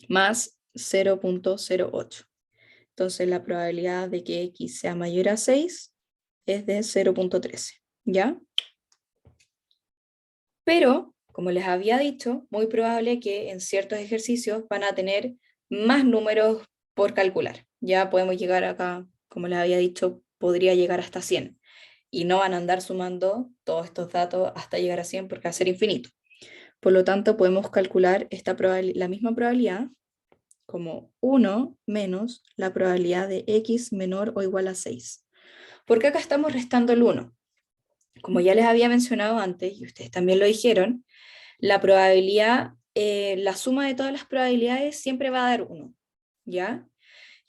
más 0,08. Entonces la probabilidad de que X sea mayor a 6 es de 0,13, ¿ya? Pero, como les había dicho, muy probable que en ciertos ejercicios van a tener más números por calcular. Ya podemos llegar acá, como les había dicho, podría llegar hasta 100. Y no van a andar sumando todos estos datos hasta llegar a 100 porque va a ser infinito. Por lo tanto, podemos calcular la misma probabilidad como 1 menos la probabilidad de X menor o igual a 6. Porque acá estamos restando el 1. Como ya les había mencionado antes, y ustedes también lo dijeron, la probabilidad, la suma de todas las probabilidades siempre va a dar 1, ¿ya?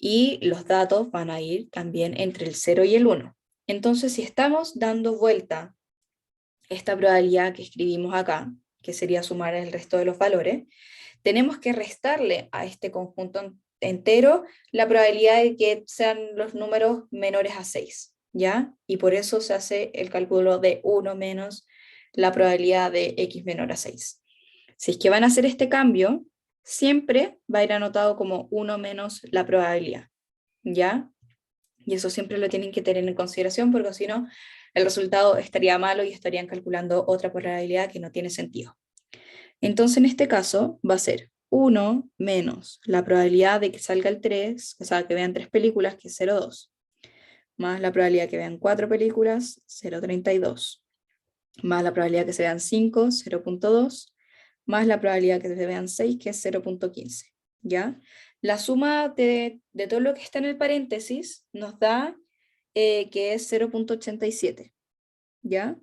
Y los datos van a ir también entre el 0 y el 1. Entonces, si estamos dando vuelta esta probabilidad que escribimos acá, que sería sumar el resto de los valores, tenemos que restarle a este conjunto entero la probabilidad de que sean los números menores a 6, ¿ya? Y por eso se hace el cálculo de 1 menos la probabilidad de X menor a 6. Si es que van a hacer este cambio, siempre va a ir anotado como 1 menos la probabilidad, ¿ya? Y eso siempre lo tienen que tener en consideración porque si no, el resultado estaría malo y estarían calculando otra probabilidad que no tiene sentido. Entonces, en este caso, va a ser 1 menos la probabilidad de que salga el 3, o sea, que vean 3 películas, que es 0,2, más la probabilidad que vean 4 películas, 0,32, más la probabilidad que se vean 5, 0,2, más la probabilidad que se vean 6, que es 0,15, ¿ya? La suma de todo lo que está en el paréntesis nos da que es 0,87, ¿ya?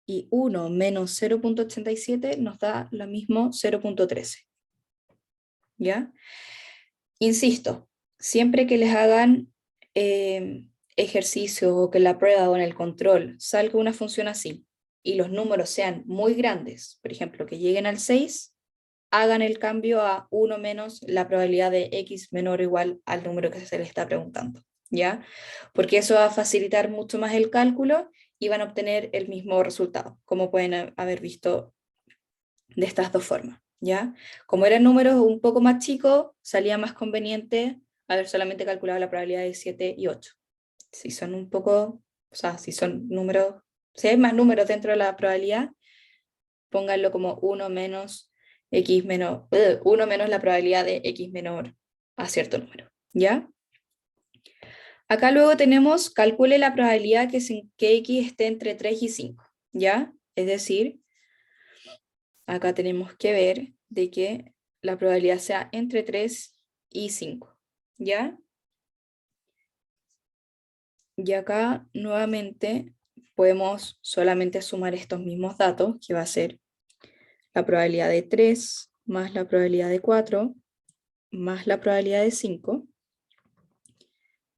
Y 1 menos 0,87 nos da lo mismo 0,13, ¿ya? Insisto, siempre que les hagan ejercicio o que la prueba o en el control salga una función así y los números sean muy grandes, por ejemplo, que lleguen al 6, hagan el cambio a 1 menos la probabilidad de X menor o igual al número que se les está preguntando, ¿ya? Porque eso va a facilitar mucho más el cálculo y van a obtener el mismo resultado, como pueden haber visto de estas dos formas, ¿ya? Como eran números un poco más chicos, salía más conveniente haber solamente calculado la probabilidad de 7 y 8. Si son un poco, o sea, si son números, si hay más números dentro de la probabilidad, pónganlo como 1 menos X menos, 1 menos la probabilidad de X menor a cierto número, ¿ya? Acá luego tenemos, calcule la probabilidad que X esté entre 3 y 5, ¿ya? Es decir, acá tenemos que ver de que la probabilidad sea entre 3 y 5, ¿ya? Y acá nuevamente podemos solamente sumar estos mismos datos, que va a ser la probabilidad de 3 más la probabilidad de 4 más la probabilidad de 5.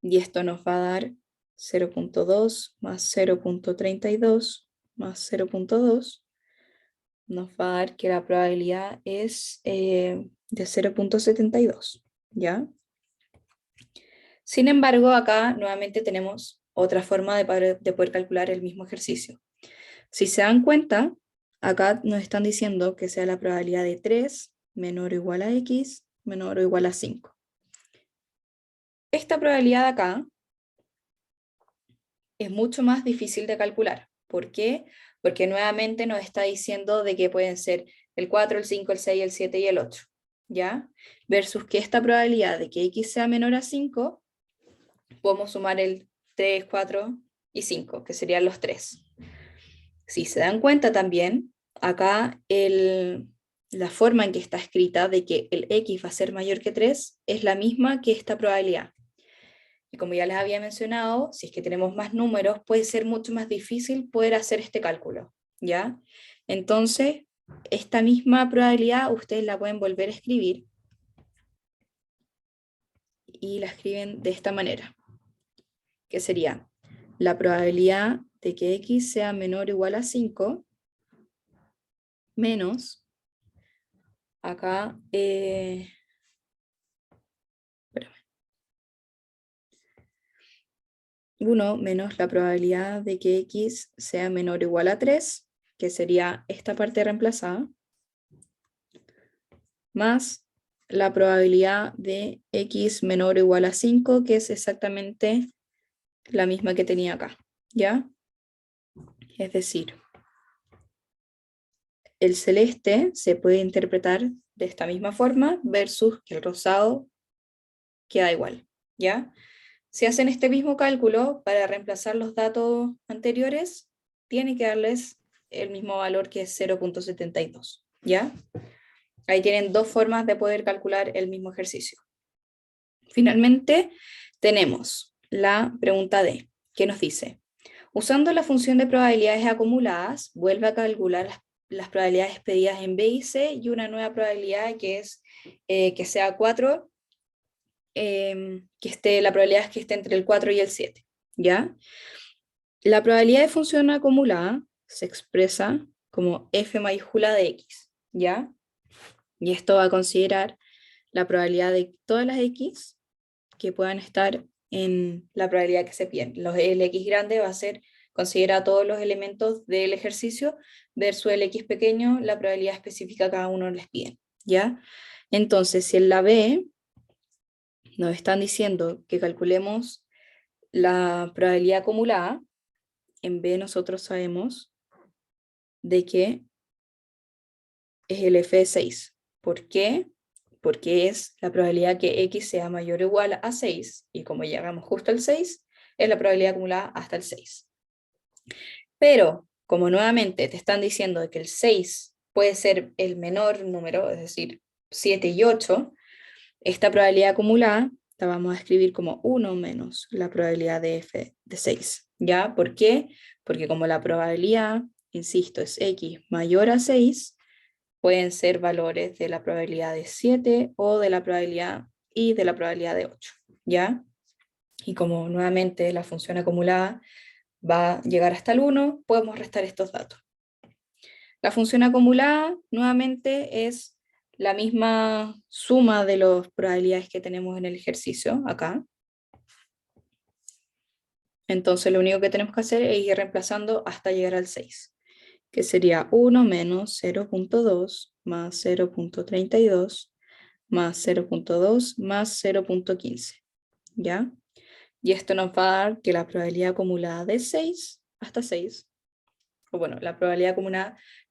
Y esto nos va a dar 0.2 más 0.32 más 0.2. Nos va a dar que la probabilidad es de 0.72, ¿ya? Sin embargo, acá nuevamente tenemos otra forma de poder calcular el mismo ejercicio. Si se dan cuenta, acá nos están diciendo que sea la probabilidad de 3 menor o igual a X menor o igual a 5. Esta probabilidad acá es mucho más difícil de calcular. ¿Por qué? Porque nuevamente nos está diciendo de que pueden ser el 4, el 5, el 6, el 7 y el 8, ¿ya? Versus que esta probabilidad de que X sea menor a 5, podemos sumar el 3, 4 y 5, que serían los 3. Si se dan cuenta también, acá la forma en que está escrita de que el X va a ser mayor que 3 es la misma que esta probabilidad. Y como ya les había mencionado, si es que tenemos más números, puede ser mucho más difícil poder hacer este cálculo, ¿ya? Entonces, esta misma probabilidad ustedes la pueden volver a escribir y la escriben de esta manera, que sería la probabilidad de que X sea menor o igual a 5 menos, acá, 1 menos la probabilidad de que X sea menor o igual a 3, que sería esta parte reemplazada, más la probabilidad de X menor o igual a 5, que es exactamente la misma que tenía acá, ¿ya? Es decir, el celeste se puede interpretar de esta misma forma versus que el rosado queda igual, ¿ya? Si hacen este mismo cálculo para reemplazar los datos anteriores, tiene que darles el mismo valor que es 0.72, ¿ya? Ahí tienen dos formas de poder calcular el mismo ejercicio. Finalmente, tenemos la pregunta D, que nos dice, usando la función de probabilidades acumuladas, vuelve a calcular las probabilidades pedidas en B y C y una nueva probabilidad que es que sea 4, la probabilidad es que esté entre el 4 y el 7, ¿ya? La probabilidad de función acumulada se expresa como f mayúscula de x, ¿ya? Y esto va a considerar la probabilidad de todas las x que puedan estar en la probabilidad que se piden. El x grande va a ser, considera todos los elementos del ejercicio, versus el x pequeño, la probabilidad específica que cada uno les piden, ¿ya? Entonces, si en la B nos están diciendo que calculemos la probabilidad acumulada, en B nosotros sabemos de que es el f de 6. ¿Por qué? Porque es la probabilidad que x sea mayor o igual a 6, y como llegamos justo al 6, es la probabilidad acumulada hasta el 6. Pero, como nuevamente te están diciendo de que el 6 puede ser el menor número, es decir, 7 y 8, esta probabilidad acumulada la vamos a escribir como 1 menos la probabilidad de f de 6. ¿Ya? ¿Por qué? Porque como la probabilidad, insisto, es x mayor a 6, pueden ser valores de la probabilidad de 7 o de la probabilidad y de la probabilidad de 8, ¿ya? Y como nuevamente la función acumulada va a llegar hasta el 1, podemos restar estos datos. La función acumulada nuevamente es la misma suma de las probabilidades que tenemos en el ejercicio acá. Entonces lo único que tenemos que hacer es ir reemplazando hasta llegar al 6, que sería 1 menos 0.2 más 0.32 más 0.2 más 0.15, ¿ya? Y esto nos va a dar que la probabilidad acumulada de 6 hasta 6, o bueno, la probabilidad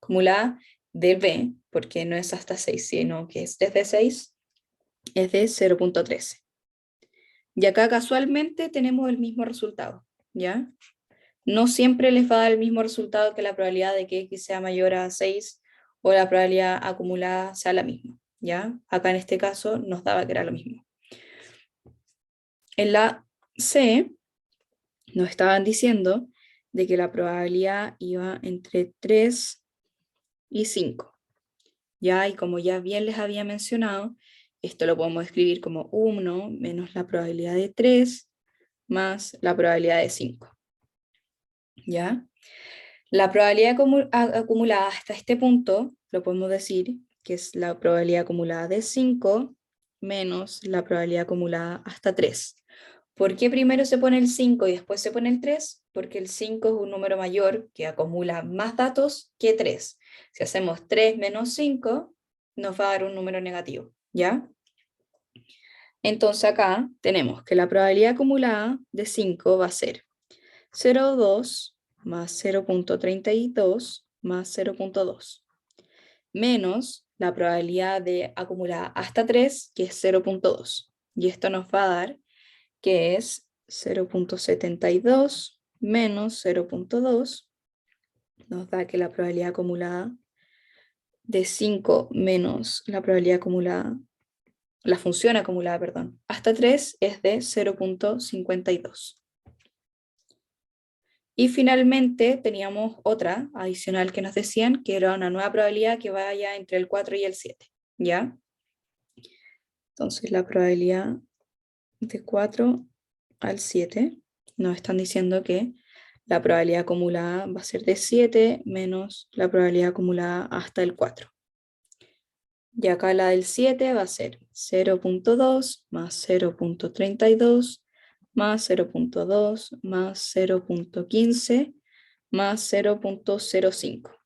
acumulada de B, porque no es hasta 6, sino que es desde 6, es de 0.13. Y acá casualmente tenemos el mismo resultado, ¿ya? No siempre les va a dar el mismo resultado que la probabilidad de que X sea mayor a 6 o la probabilidad acumulada sea la misma, ¿ya? Acá en este caso nos daba que era lo mismo. En la C nos estaban diciendo de que la probabilidad iba entre 3 y 5, ¿ya? Y como ya bien les había mencionado, esto lo podemos escribir como 1 menos la probabilidad de 3 más la probabilidad de 5, ¿ya? La probabilidad acumulada hasta este punto, lo podemos decir que es la probabilidad acumulada de 5 menos la probabilidad acumulada hasta 3. ¿Por qué primero se pone el 5 y después se pone el 3? Porque el 5 es un número mayor que acumula más datos que 3. Si hacemos 3 menos 5, nos va a dar un número negativo, ¿ya? Entonces acá tenemos que la probabilidad acumulada de 5 va a ser 0,2 más 0.32 más 0.2, menos la probabilidad de acumulada hasta 3, que es 0.2. Y esto nos va a dar que es 0.72 menos 0.2, nos da que la probabilidad acumulada de 5 menos la probabilidad acumulada, la función acumulada, perdón, hasta 3 es de 0.52. Y finalmente teníamos otra adicional que nos decían que era una nueva probabilidad que vaya entre el 4 y el 7, ¿ya? Entonces la probabilidad de 4 al 7 nos están diciendo que la probabilidad acumulada va a ser de 7 menos la probabilidad acumulada hasta el 4. Y acá la del 7 va a ser 0.2 más 0.32 más 0.2 más 0.15 más 0.05,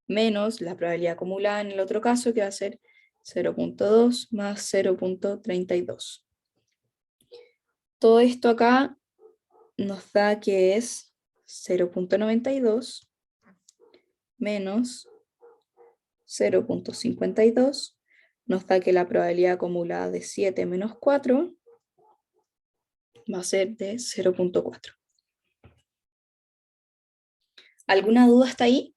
menos la probabilidad acumulada en el otro caso, que va a ser 0.2 más 0.32. Todo esto acá nos da que es 0.92 menos 0.52, nos da que la probabilidad acumulada de 7 menos 4 va a ser de 0.4. ¿Alguna duda hasta ahí?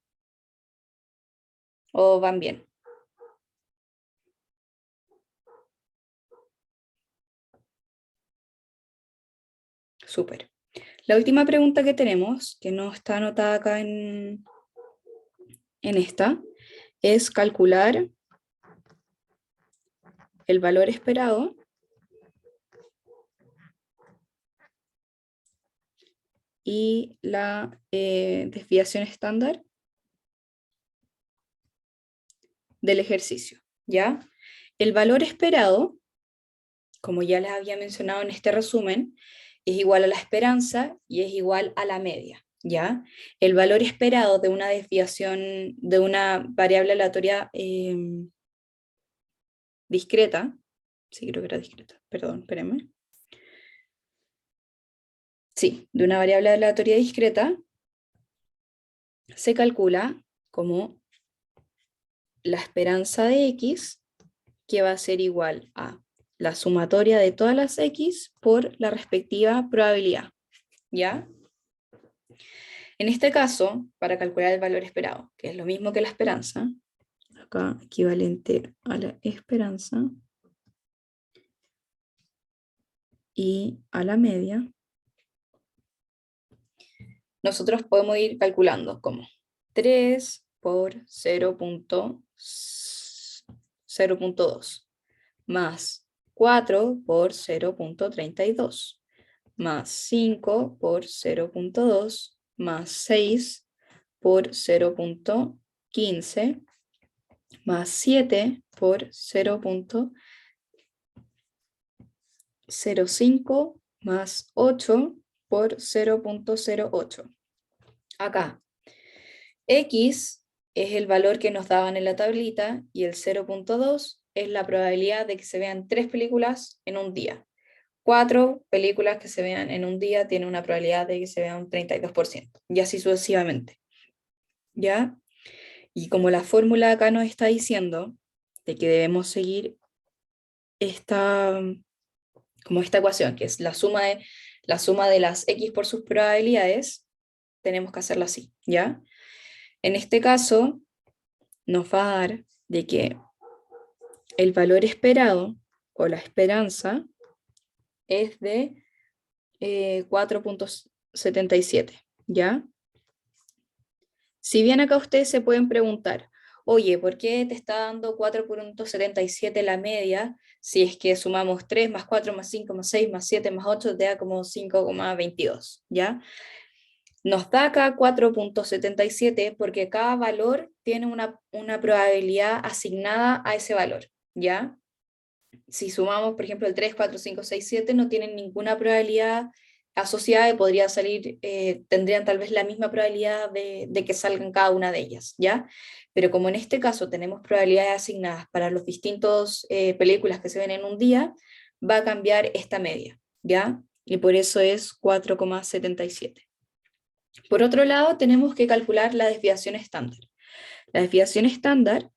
¿O van bien? Súper. La última pregunta que tenemos, que no está anotada acá en esta, es calcular el valor esperado y la desviación estándar del ejercicio, ¿ya? El valor esperado, como ya les había mencionado en este resumen, es igual a la esperanza y es igual a la media, ¿ya? El valor esperado de una desviación, de una variable aleatoria discreta, sí, creo que era discreta, perdón, espérenme. Sí, de una variable aleatoria discreta se calcula como la esperanza de X, que va a ser igual a la sumatoria de todas las X por la respectiva probabilidad, ¿ya? En este caso, para calcular el valor esperado, que es lo mismo que la esperanza, acá equivalente a la esperanza y a la media, nosotros podemos ir calculando como 3 por 0.2 más 4 por 0.32 más 5 por 0.2 más 6 por 0.15 más 7 por 0.05 más 8 por 0.08. Acá, X es el valor que nos daban en la tablita y el 0.2 es la probabilidad de que se vean 3 películas en un día. 4 películas que se vean en un día tienen una probabilidad de que se vean un 32%, y así sucesivamente. ¿Ya? Y como la fórmula acá nos está diciendo de que debemos seguir esta ecuación, que es la suma de las X por sus probabilidades, tenemos que hacerla así, ¿ya? En este caso, nos va a dar de que el valor esperado, o la esperanza, es de 4.77, ¿ya? Si bien acá ustedes se pueden preguntar, oye, ¿por qué te está dando 4.77 la media si es que sumamos 3 más 4 más 5 más 6 más 7 más 8 te da como 5,22, ¿ya? Nos da acá 4.77 porque cada valor tiene una probabilidad asignada a ese valor, ¿ya? Si sumamos, por ejemplo, el 3, 4, 5, 6, 7, no tienen ninguna probabilidad asociada y podría salir, tendrían tal vez la misma probabilidad de que salgan cada una de ellas, ¿ya? Pero como en este caso tenemos probabilidades asignadas para los distintos películas que se ven en un día, va a cambiar esta media, ¿ya? Y por eso es 4,77. Por otro lado, tenemos que calcular la desviación estándar. La desviación estándar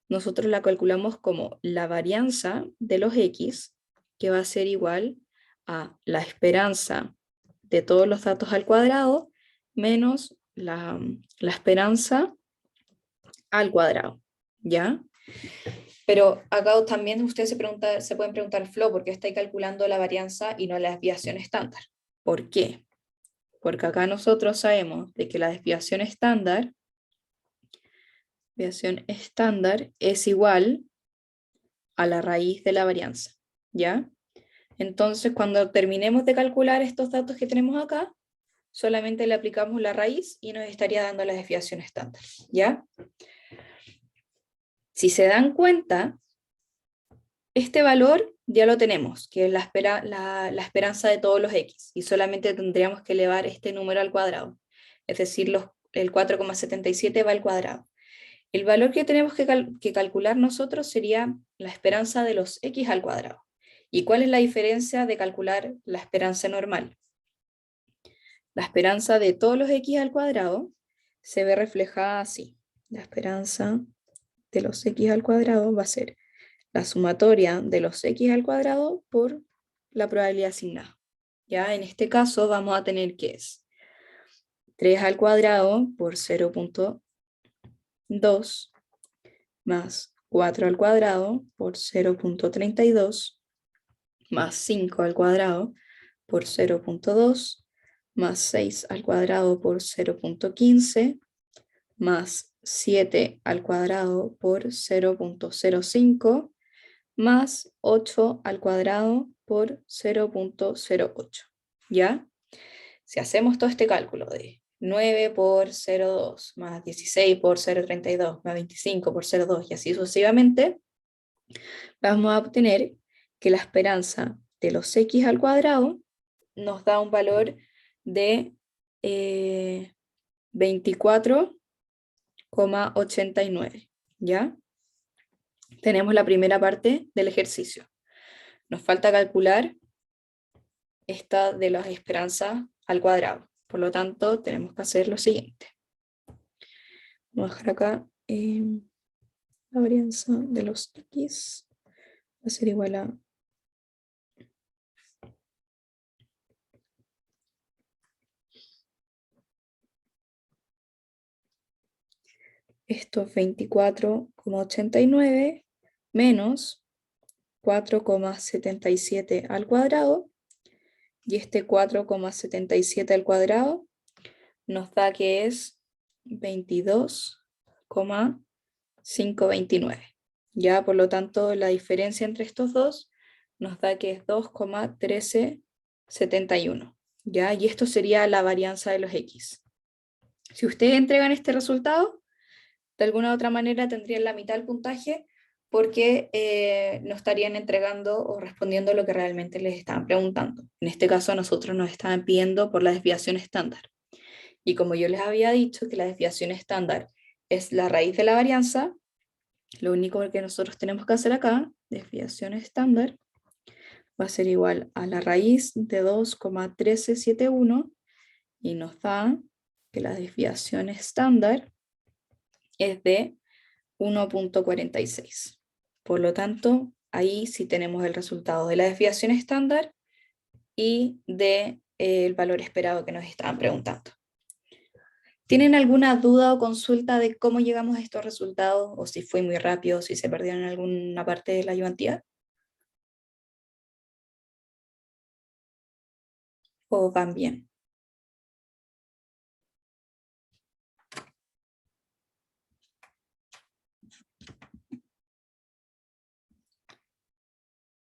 nosotros la calculamos como la varianza de los X, que va a ser igual a la esperanza de todos los datos al cuadrado, menos la esperanza al cuadrado, ¿ya? Pero acá también ustedes se pueden preguntar, Flo, ¿por qué estáis calculando la varianza y no la desviación estándar? ¿Por qué? Porque acá nosotros sabemos de que la desviación estándar es igual a la raíz de la varianza, ¿ya? Entonces, cuando terminemos de calcular estos datos que tenemos acá, solamente le aplicamos la raíz y nos estaría dando la desviación estándar, ¿ya? Si se dan cuenta, este valor ya lo tenemos, que es la esperanza de todos los X, y solamente tendríamos que elevar este número al cuadrado, es decir, el 4,77 va al cuadrado. El valor que tenemos que calcular nosotros sería la esperanza de los X al cuadrado. ¿Y cuál es la diferencia de calcular la esperanza normal? La esperanza de todos los X al cuadrado se ve reflejada así. La esperanza de los X al cuadrado va a ser la sumatoria de los X al cuadrado por la probabilidad asignada. Ya en este caso vamos a tener que es 3 al cuadrado por 0.2 más 4 al cuadrado por 0.32 más 5 al cuadrado por 0.2 más 6 al cuadrado por 0.15 más 7 al cuadrado por 0.05 más 8 al cuadrado por 0.08. ¿Ya? Si hacemos todo este cálculo de 9 por 0,2 más 16 por 0,32 más 25 por 0,2 y así sucesivamente, vamos a obtener que la esperanza de los X al cuadrado nos da un valor de 24,89, ¿ya? Tenemos la primera parte del ejercicio. Nos falta calcular esta de las esperanzas al cuadrado. Por lo tanto, tenemos que hacer lo siguiente. Vamos a dejar acá la varianza de los X. Va a ser igual a esto 24,89 menos 4,77 al cuadrado, y este 4,77 al cuadrado nos da que es 22,529. Ya, por lo tanto, la diferencia entre estos dos nos da que es 2,1371. ¿Ya? Y esto sería la varianza de los X. Si ustedes entregan este resultado, de alguna u otra manera tendrían la mitad del puntaje porque no estarían entregando o respondiendo lo que realmente les estaban preguntando. En este caso, a nosotros nos estaban pidiendo por la desviación estándar. Y como yo les había dicho que la desviación estándar es la raíz de la varianza, lo único que nosotros tenemos que hacer acá, desviación estándar, va a ser igual a la raíz de 2,1371 y nos da que la desviación estándar es de 1,46. Por lo tanto, ahí sí tenemos el resultado de la desviación estándar y del valor esperado que nos estaban preguntando. ¿Tienen alguna duda o consulta de cómo llegamos a estos resultados? O si fue muy rápido, si se perdieron en alguna parte de la ayudantía. ¿O van bien?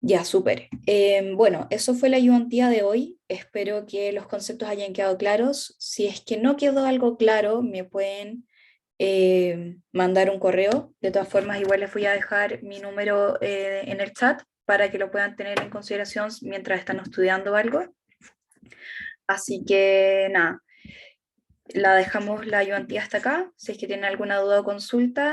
Ya, súper. Bueno, eso fue la ayudantía de hoy. Espero que los conceptos hayan quedado claros. Si es que no quedó algo claro, me pueden mandar un correo. De todas formas, igual les voy a dejar mi número en el chat para que lo puedan tener en consideración mientras están estudiando algo. Así que nada, la dejamos la ayudantía hasta acá. Si es que tienen alguna duda o consulta.